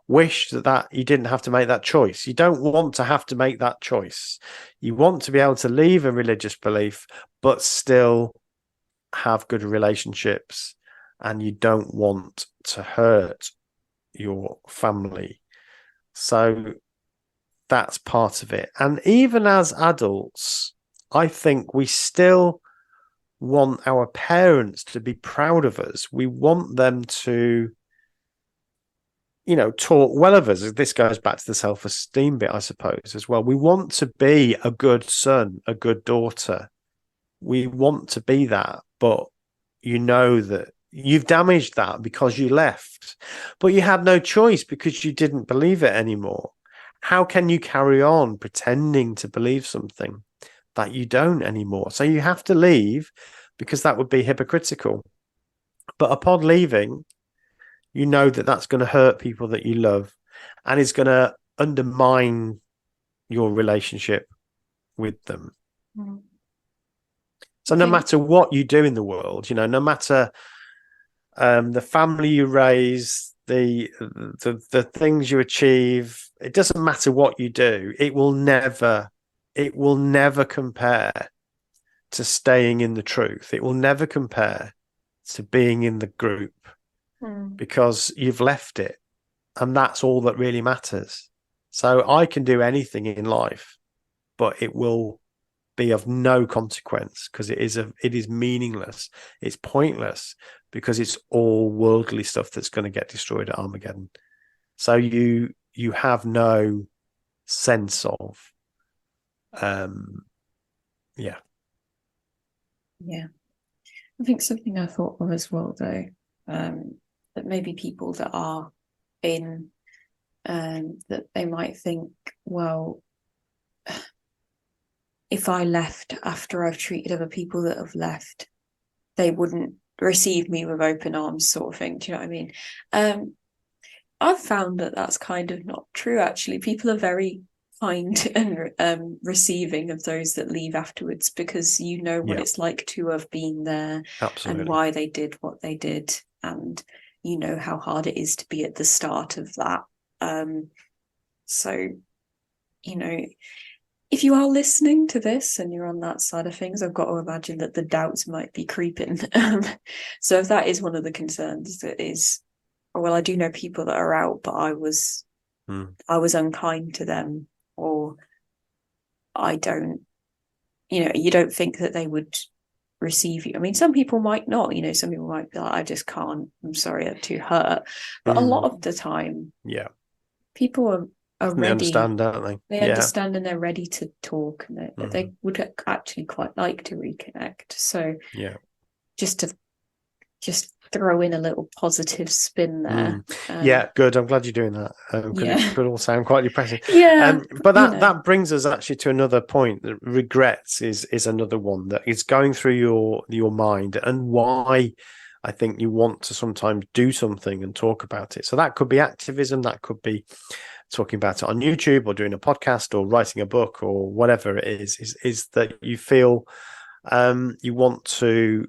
wish that you didn't have to make that choice. You don't want to have to make that choice. You want to be able to leave a religious belief but still have good relationships, and you don't want to hurt your family. So that's part of it. And even as adults, I think we still want our parents to be proud of us. We want them to, you know, talk well of us. This goes back to the self-esteem bit, I suppose, as well. We want to be a good son, a good daughter. We want to be that, but you know that you've damaged that because you left, but you had no choice because you didn't believe it anymore. How can you carry on pretending to believe something that you don't anymore? So you have to leave, because that would be hypocritical. But upon leaving, you know that that's going to hurt people that you love, and it's going to undermine your relationship with them. Mm. So no matter what you do in the world, no matter the family you raise, the things you achieve, it doesn't matter what you do. It will never compare to staying in the truth. It will never compare to being in the group, because you've left it, and that's all that really matters. So I can do anything in life, but it will be of no consequence, because it is meaningless. It's pointless, because it's all worldly stuff that's going to get destroyed at Armageddon. So you have no sense of yeah. I think something I thought of as well, though, that maybe people that are in that they might think, well, if I left after I've treated other people that have left, they wouldn't receive me with open arms, sort of thing. Do you know what I mean? I've found that that's kind of not true, actually. People are very kind and receiving of those that leave afterwards, because you know what it's like to have been there. Absolutely. And why they did what they did, and you know how hard it is to be at the start of that. So, if you are listening to this and you're on that side of things, I've got to imagine that the doubts might be creeping. So if that is one of the concerns, that is, well, I do know people that are out, but I was unkind to them, or I don't, you don't think that they would receive you. I mean, some people might not, some people might be like, I just can't, I'm sorry, I'm too hurt. But a lot of the time, people are ready. They understand, don't they? They understand, and they're ready to talk, and they would actually quite like to reconnect. So just throw in a little positive spin there. Good. I'm glad you're doing that, because it could all sound quite depressing. But that brings us actually to another point. That regrets is another one that is going through your mind, and why I think you want to sometimes do something and talk about it. So that could be activism, that could be talking about it on YouTube, or doing a podcast, or writing a book, or whatever it is that you feel you want to,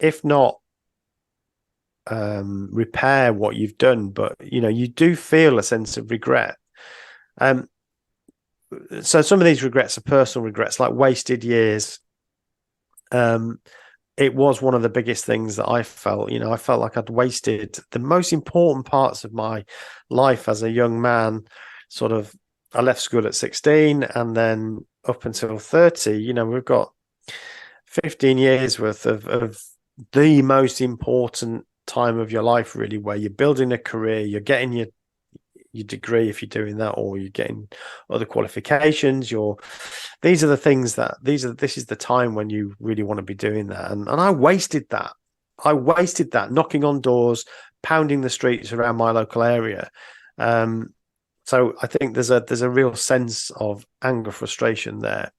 if not repair what you've done, but you do feel a sense of regret. So some of these regrets are personal regrets, like wasted years. It was one of the biggest things that I felt. I felt like I'd wasted the most important parts of my life as a young man. Sort of, I left school at 16, and then up until 30, we've got 15 years worth of the most important time of your life, really, where you're building a career, you're getting your degree if you're doing that, or you're getting other qualifications. These are the things this is the time when you really want to be doing that. And I wasted that. Knocking on doors, pounding the streets around my local area. So I think there's a real sense of anger, frustration there.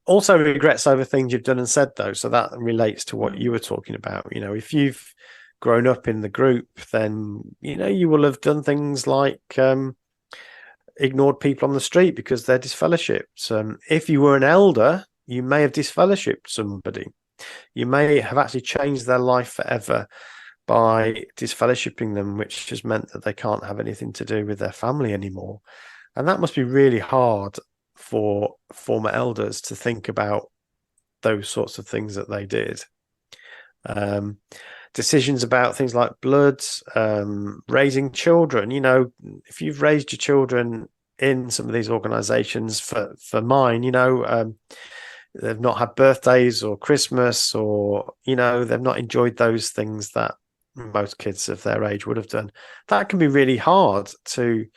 Also regrets over things you've done and said, though. So that relates to what you were talking about. If you've grown up in the group, then, you will have done things like ignored people on the street because they're disfellowshipped. If you were an elder, you may have disfellowshipped somebody. You may have actually changed their life forever by disfellowshipping them, which has meant that they can't have anything to do with their family anymore. And that must be really hard for former elders to think about those sorts of things that they did. Decisions about things like blood, raising children. If you've raised your children in some of these organizations, for mine, they've not had birthdays or Christmas, or they've not enjoyed those things that most kids of their age would have done. That can be really hard to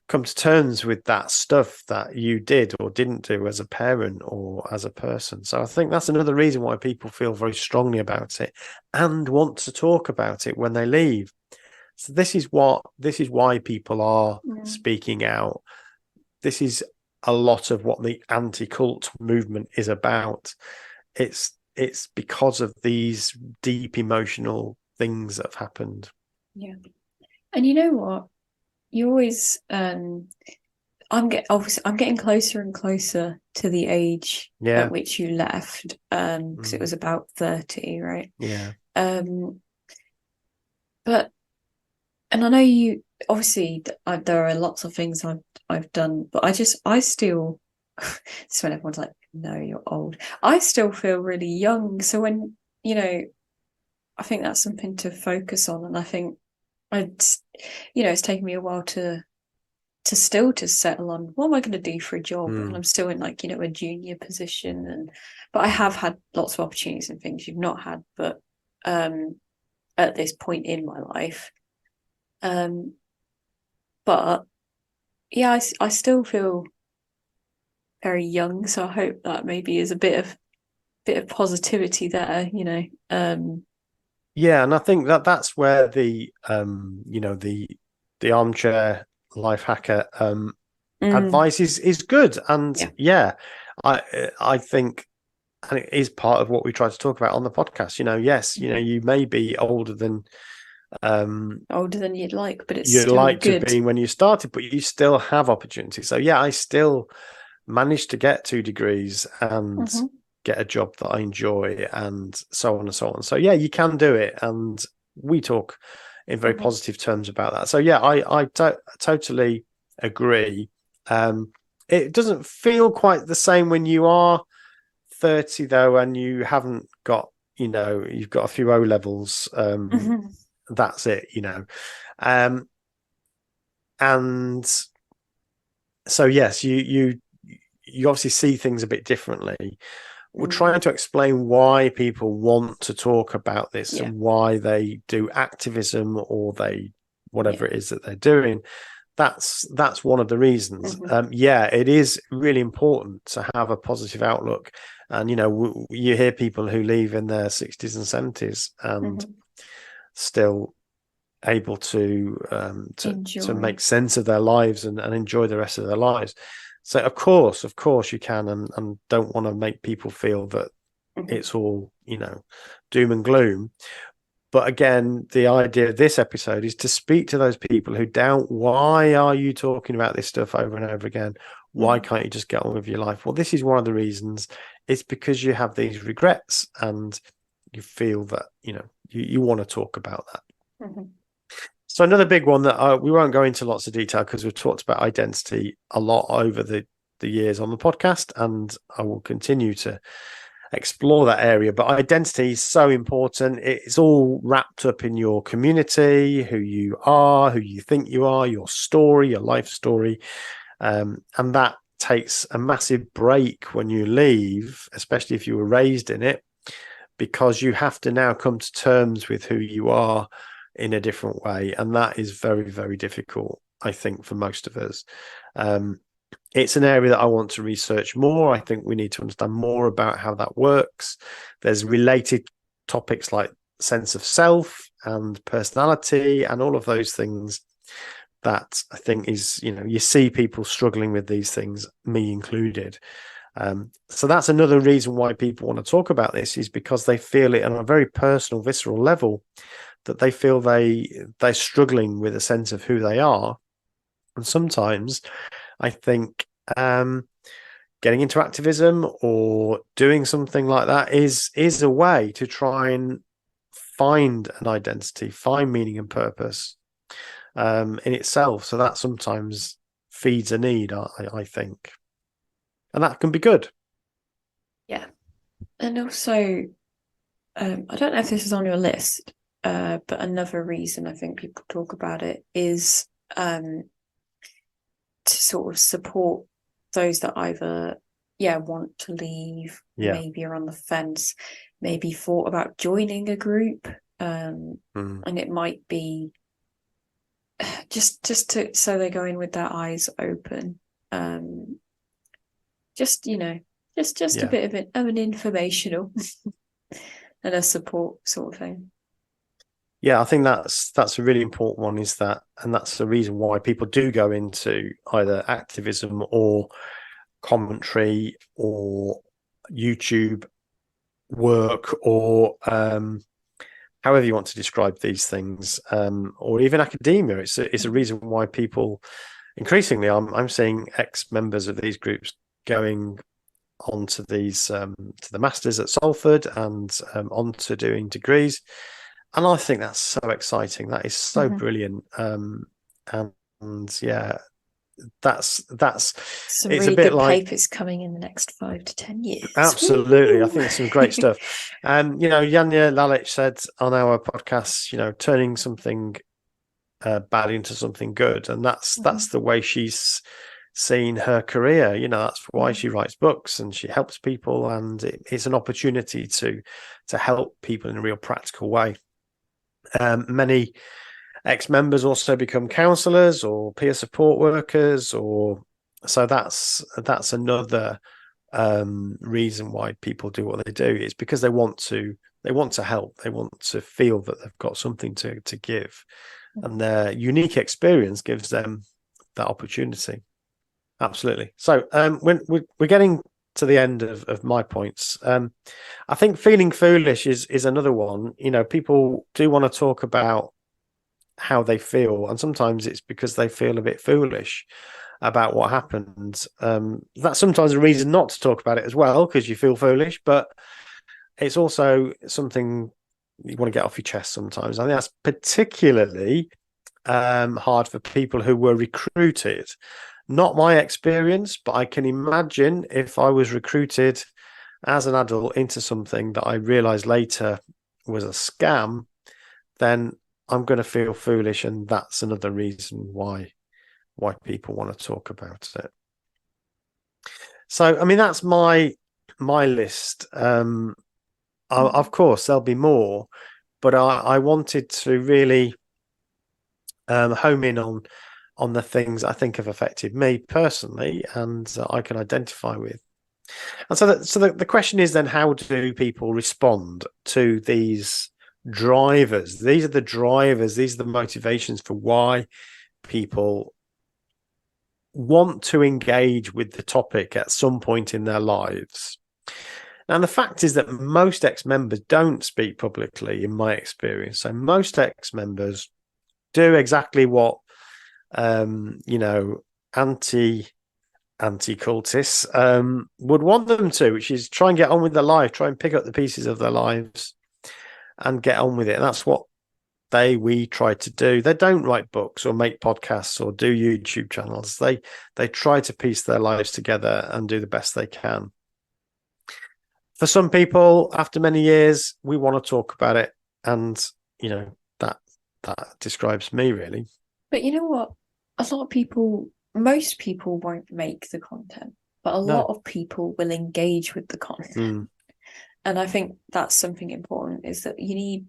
come to terms with that stuff that you did or didn't do as a parent or as a person. So I think that's another reason why people feel very strongly about it and want to talk about it when they leave. So this is why people are speaking out. This is a lot of what the anti-cult movement is about. It's because of these deep emotional things that have happened. Yeah. And you know what? You always I'm getting closer and closer to the age at which you left, because it was about 30, right? Yeah. But and I know you obviously there are lots of things I've done, but I still it's when everyone's like, no, you're old. I still feel really young. So when, I think that's something to focus on. And I think it's taken me a while to settle on what am I going to do for a job. And I'm still in a junior position, but I have had lots of opportunities and things you've not had, but at this point in my life. But yeah, I still feel very young, so I hope that maybe is a bit of positivity there, Yeah, and I think that's where the the armchair life hacker advice is good. And I think, and it is part of what we try to talk about on the podcast. Yes, you may be older than you'd like, but it's you'd still like good. to be when you started, but you still have opportunities. So yeah, I still managed to get 2 degrees and get a job that I enjoy, and so on and so on. So yeah, you can do it, and we talk in very positive terms about that. So yeah, I totally agree. It doesn't feel quite the same when you are 30 though, and you haven't got, you've got a few O levels. That's it, and so yes, you obviously see things a bit differently. We're trying to explain why people want to talk about this and why they do activism or whatever it is that they're doing. That's one of the reasons. It is really important to have a positive outlook. And, you hear people who leave in their 60s and 70s and still able to make sense of their lives and enjoy the rest of their lives. So of course you can, and don't want to make people feel that it's all, doom and gloom. But again, the idea of this episode is to speak to those people who doubt, why are you talking about this stuff over and over again? Why can't you just get on with your life? Well, this is one of the reasons. It's because you have these regrets and you feel that, you want to talk about that. So another big one that we won't go into lots of detail because we've talked about identity a lot over the years on the podcast, and I will continue to explore that area. But identity is so important. It's all wrapped up in your community, who you are, who you think you are, your story, your life story. And that takes a massive break when you leave, especially if you were raised in it, because you have to now come to terms with who you are in a different way. And that is very, very difficult, I think, for most of us. It's an area that I want to research more. I think we need to understand more about how that works. There's related topics like sense of self and personality and all of those things that I think is, you see people struggling with these things, me included. So that's another reason why people want to talk about this, is because they feel it on a very personal, visceral level, that they feel they're struggling with a sense of who they are. And sometimes I think getting into activism or doing something like that is a way to try and find an identity, find meaning and purpose in itself. So that sometimes feeds a need, I think. And that can be good. Yeah. And also, I don't know if this is on your list, but another reason I think people talk about it is to sort of support those that either want to leave, maybe are on the fence, maybe thought about joining a group, and it might be so they go in with their eyes open. Just a bit of an informational and a support sort of thing. Yeah, I think that's a really important one, is that, and that's the reason why people do go into either activism or commentary or YouTube work, or however you want to describe these things, or even academia. It's a reason why people increasingly, I'm seeing ex-members of these groups going on to these to the masters at Salford and on to doing degrees. And I think that's so exciting. That is so brilliant. And yeah, that's some it's really a bit good like papers coming in the next 5 to 10 years. Absolutely. I think there's some great stuff. Janja Lalich said on our podcast, turning something bad into something good. And that's the way she's seen her career. That's why she writes books and she helps people, and it's an opportunity to help people in a real practical way. Many ex-members also become counsellors or peer support workers, so that's another reason why people do what they do. Is because they want to help. They want to feel that they've got something to give, and their unique experience gives them that opportunity. Absolutely. So when we're getting to the end of my points, I think feeling foolish is another one. People do want to talk about how they feel, and sometimes it's because they feel a bit foolish about what happened. That's sometimes a reason not to talk about it as well, because you feel foolish, but it's also something you want to get off your chest sometimes. I think that's particularly hard for people who were recruited. Not my experience, but I can imagine if I was recruited as an adult into something that I realized later was a scam, then I'm going to feel foolish, and that's another reason why people want to talk about it. So, I mean, that's my list. Of course, there'll be more, but I wanted to really home in on the things I think have affected me personally, and I can identify with. And so the question is then, how do people respond to these drivers? These are the drivers. These are the motivations for why people want to engage with the topic at some point in their lives. Now, the fact is that most ex-members don't speak publicly, in my experience. So most ex-members do exactly what anti-cultists would want them to, which is try and get on with their life, try and pick up the pieces of their lives and get on with it. And that's what we try to do. They don't write books or make podcasts or do YouTube channels. They try to piece their lives together and do the best they can. For some people, after many years, we want to talk about it, and that describes me, really. But you know what? Most people won't make the content, but a lot of people will engage with the content. And I think that's something important, is that you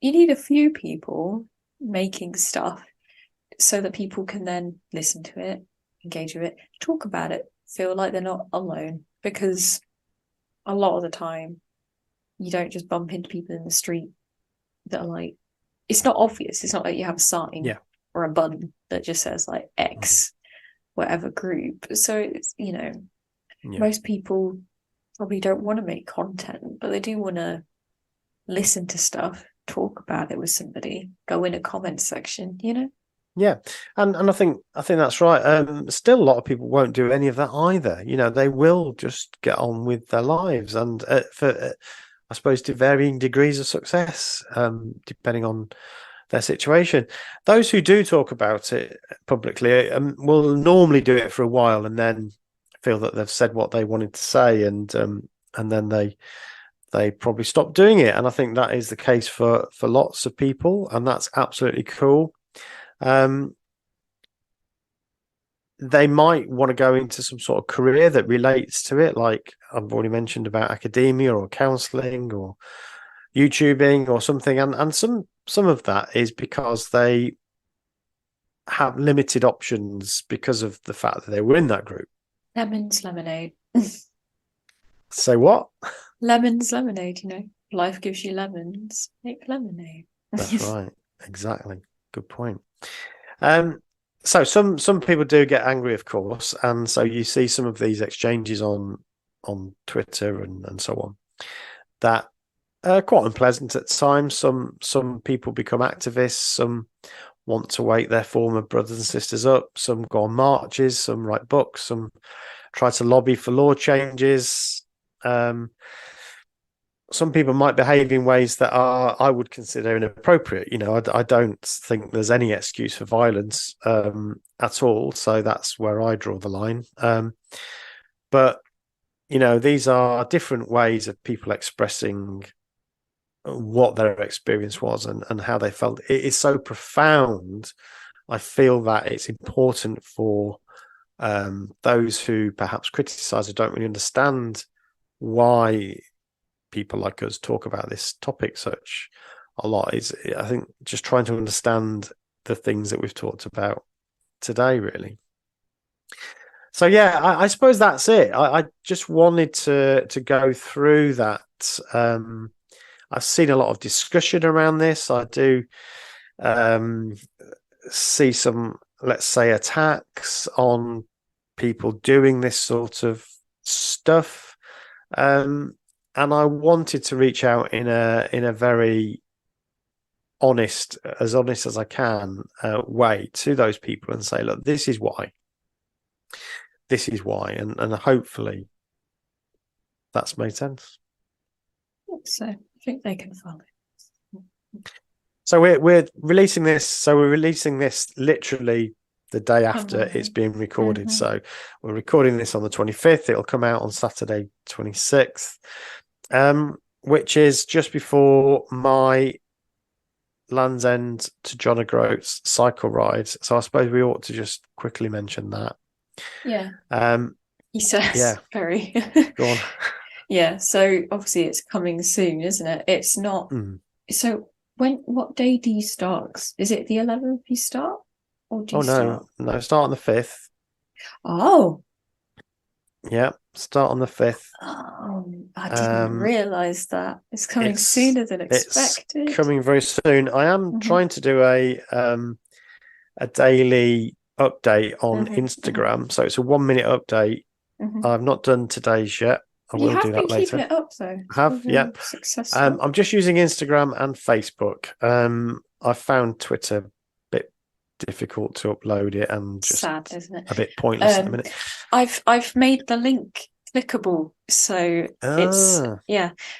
need a few people making stuff so that people can then listen to it, engage with it, talk about it, feel like they're not alone. Because a lot of the time, you don't just bump into people in the street that are like, it's not obvious. It's not like you have a sign or a button that just says like X, whatever group. So it's, most people probably don't want to make content, but they do want to listen to stuff, talk about it with somebody, go in a comment section, Yeah, and I think that's right. Still, a lot of people won't do any of that either. They will just get on with their lives, and for I suppose to varying degrees of success, depending on their situation. Those who do talk about it publicly will normally do it for a while and then feel that they've said what they wanted to say, and then they probably stop doing it. And I think that is the case for lots of people, and that's absolutely cool. They might want to go into some sort of career that relates to it, like I've already mentioned about academia or counselling or YouTubing or something, and some of that is because they have limited options because of the fact that they were in that group. Lemons, lemonade. Say what? Lemons, lemonade, you know. Life gives you lemons. Make lemonade. That's right. Exactly. Good point. So some people do get angry, of course, and so you see some of these exchanges on Twitter and so on that are quite unpleasant at times. Some people become activists. Some want to wake their former brothers and sisters up. Some go on marches. Some write books. Some try to lobby for law changes. Some people might behave in ways that I would consider inappropriate. You know, I don't think there's any excuse for violence at all. So that's where I draw the line. But, you know, these are different ways of people expressing what their experience was and how they felt. It is so profound. I feel that it's important for those who perhaps criticize or don't really understand why people like us talk about this topic such a lot. Is, I think, just trying to understand the things that we've talked about today, really. So yeah, I suppose that's it. I just wanted to go through that. I've seen a lot of discussion around this. I do see some, let's say, attacks on people doing this sort of stuff. And I wanted to reach out in a very honest as I can way to those people and say, look, this is why. This is why, and hopefully that's made sense. So I think they can follow. So we're releasing this. So we're releasing this literally the day after it's being recorded. Mm-hmm. So we're recording this on the 25th. It'll come out on Saturday 26th. Which is just before my Land's End to John O'Groats cycle ride. So I suppose we ought to just quickly mention that. Yeah. He says, yeah. Very. Go on. Yeah. So obviously it's coming soon, isn't it? It's not. So what day do you start? Is it the 11th you start? Or do you start? No, start on the 5th. Oh. Yeah, start on the 5th. Oh, I didn't realise that. It's coming sooner than expected. It's coming very soon. I am trying to do a daily update on Instagram. So it's a 1 minute update. I've not done today's yet. I will do that later. You have been keeping it up though. I have, yeah. Successful. I'm just using Instagram and Facebook. I found Twitter a bit difficult to upload it and just sad, isn't it? A bit pointless at the minute. I've made the link clickable, so it's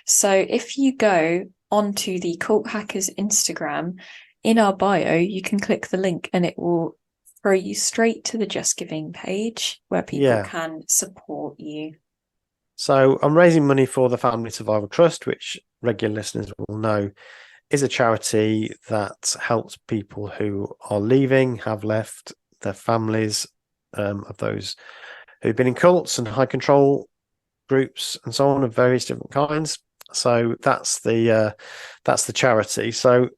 so if you go onto the Cult Hackers Instagram, in our bio you can click the link and it will throw you straight to the Just Giving page where people can support you. So I'm raising money for the Family Survival Trust, which regular listeners will know is a charity that helps people who are leaving, have left their families, of those who've been in cults and high control groups and so on of various different kinds. So that's the charity. So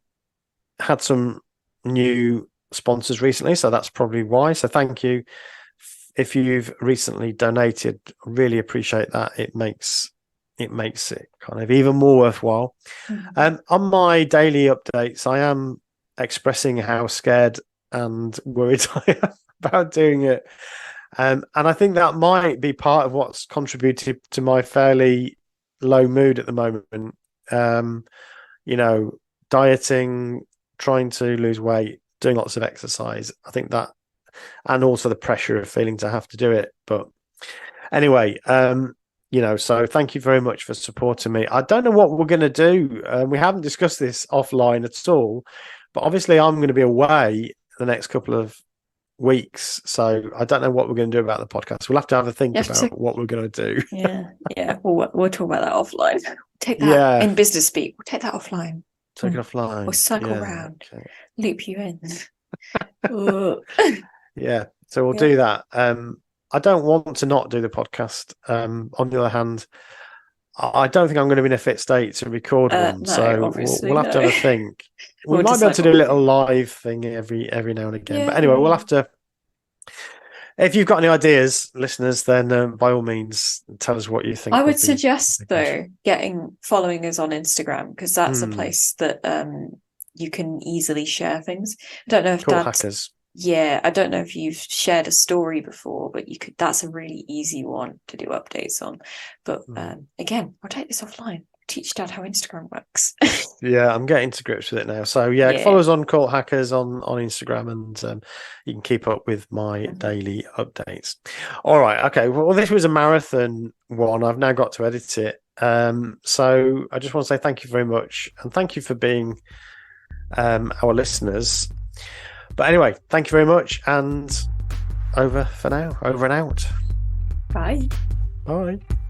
had some new sponsors recently, so that's probably why. So thank you if you've recently donated. Really appreciate that. It makes it kind of even more worthwhile. On my daily updates, I am expressing how scared and worried I am about doing it. And I think that might be part of what's contributed to my fairly low mood at the moment. You know, dieting, trying to lose weight, doing lots of exercise. I think that, and also the pressure of feeling to have to do it. But anyway, you know, so thank you very much for supporting me. I don't know what we're going to do. We haven't discussed this offline at all, but obviously I'm going to be away the next couple of weeks, so I don't know what we're going to do about the podcast. We'll have to have a think about what we're going to do. We'll talk about that offline. Take that in business speak. We'll take that offline. Take it offline. We'll circle round, loop you in. So we'll do that. I don't want to not do the podcast. On the other hand, I don't think I'm going to be in a fit state to record one, No, so obviously, we'll have to no. have a think. We We'll might be able decide to do a what we little do. live thing every now and again. But Yeah. anyway, we'll have to. If you've got any ideas, listeners, then by all means, tell us what you think. I would be suggest good. though, following us on Instagram, because that's a Hmm. place that you can easily share things. I don't know if Cool Dad. hackers. Yeah, I don't know if you've shared a story before, but you could. That's a really easy one to do updates on. But again, we'll take this offline. Teach Dad how Instagram works. Yeah, I'm getting to grips with it now. So yeah, Yeah. follow us on Cult Hackers on Instagram, and you can keep up with my daily updates. All right, okay. Well, this was a marathon one. I've now got to edit it. So I just want to say thank you very much, and thank you for being our listeners. But anyway, thank you very much, and over for now. Over and out. Bye. Bye.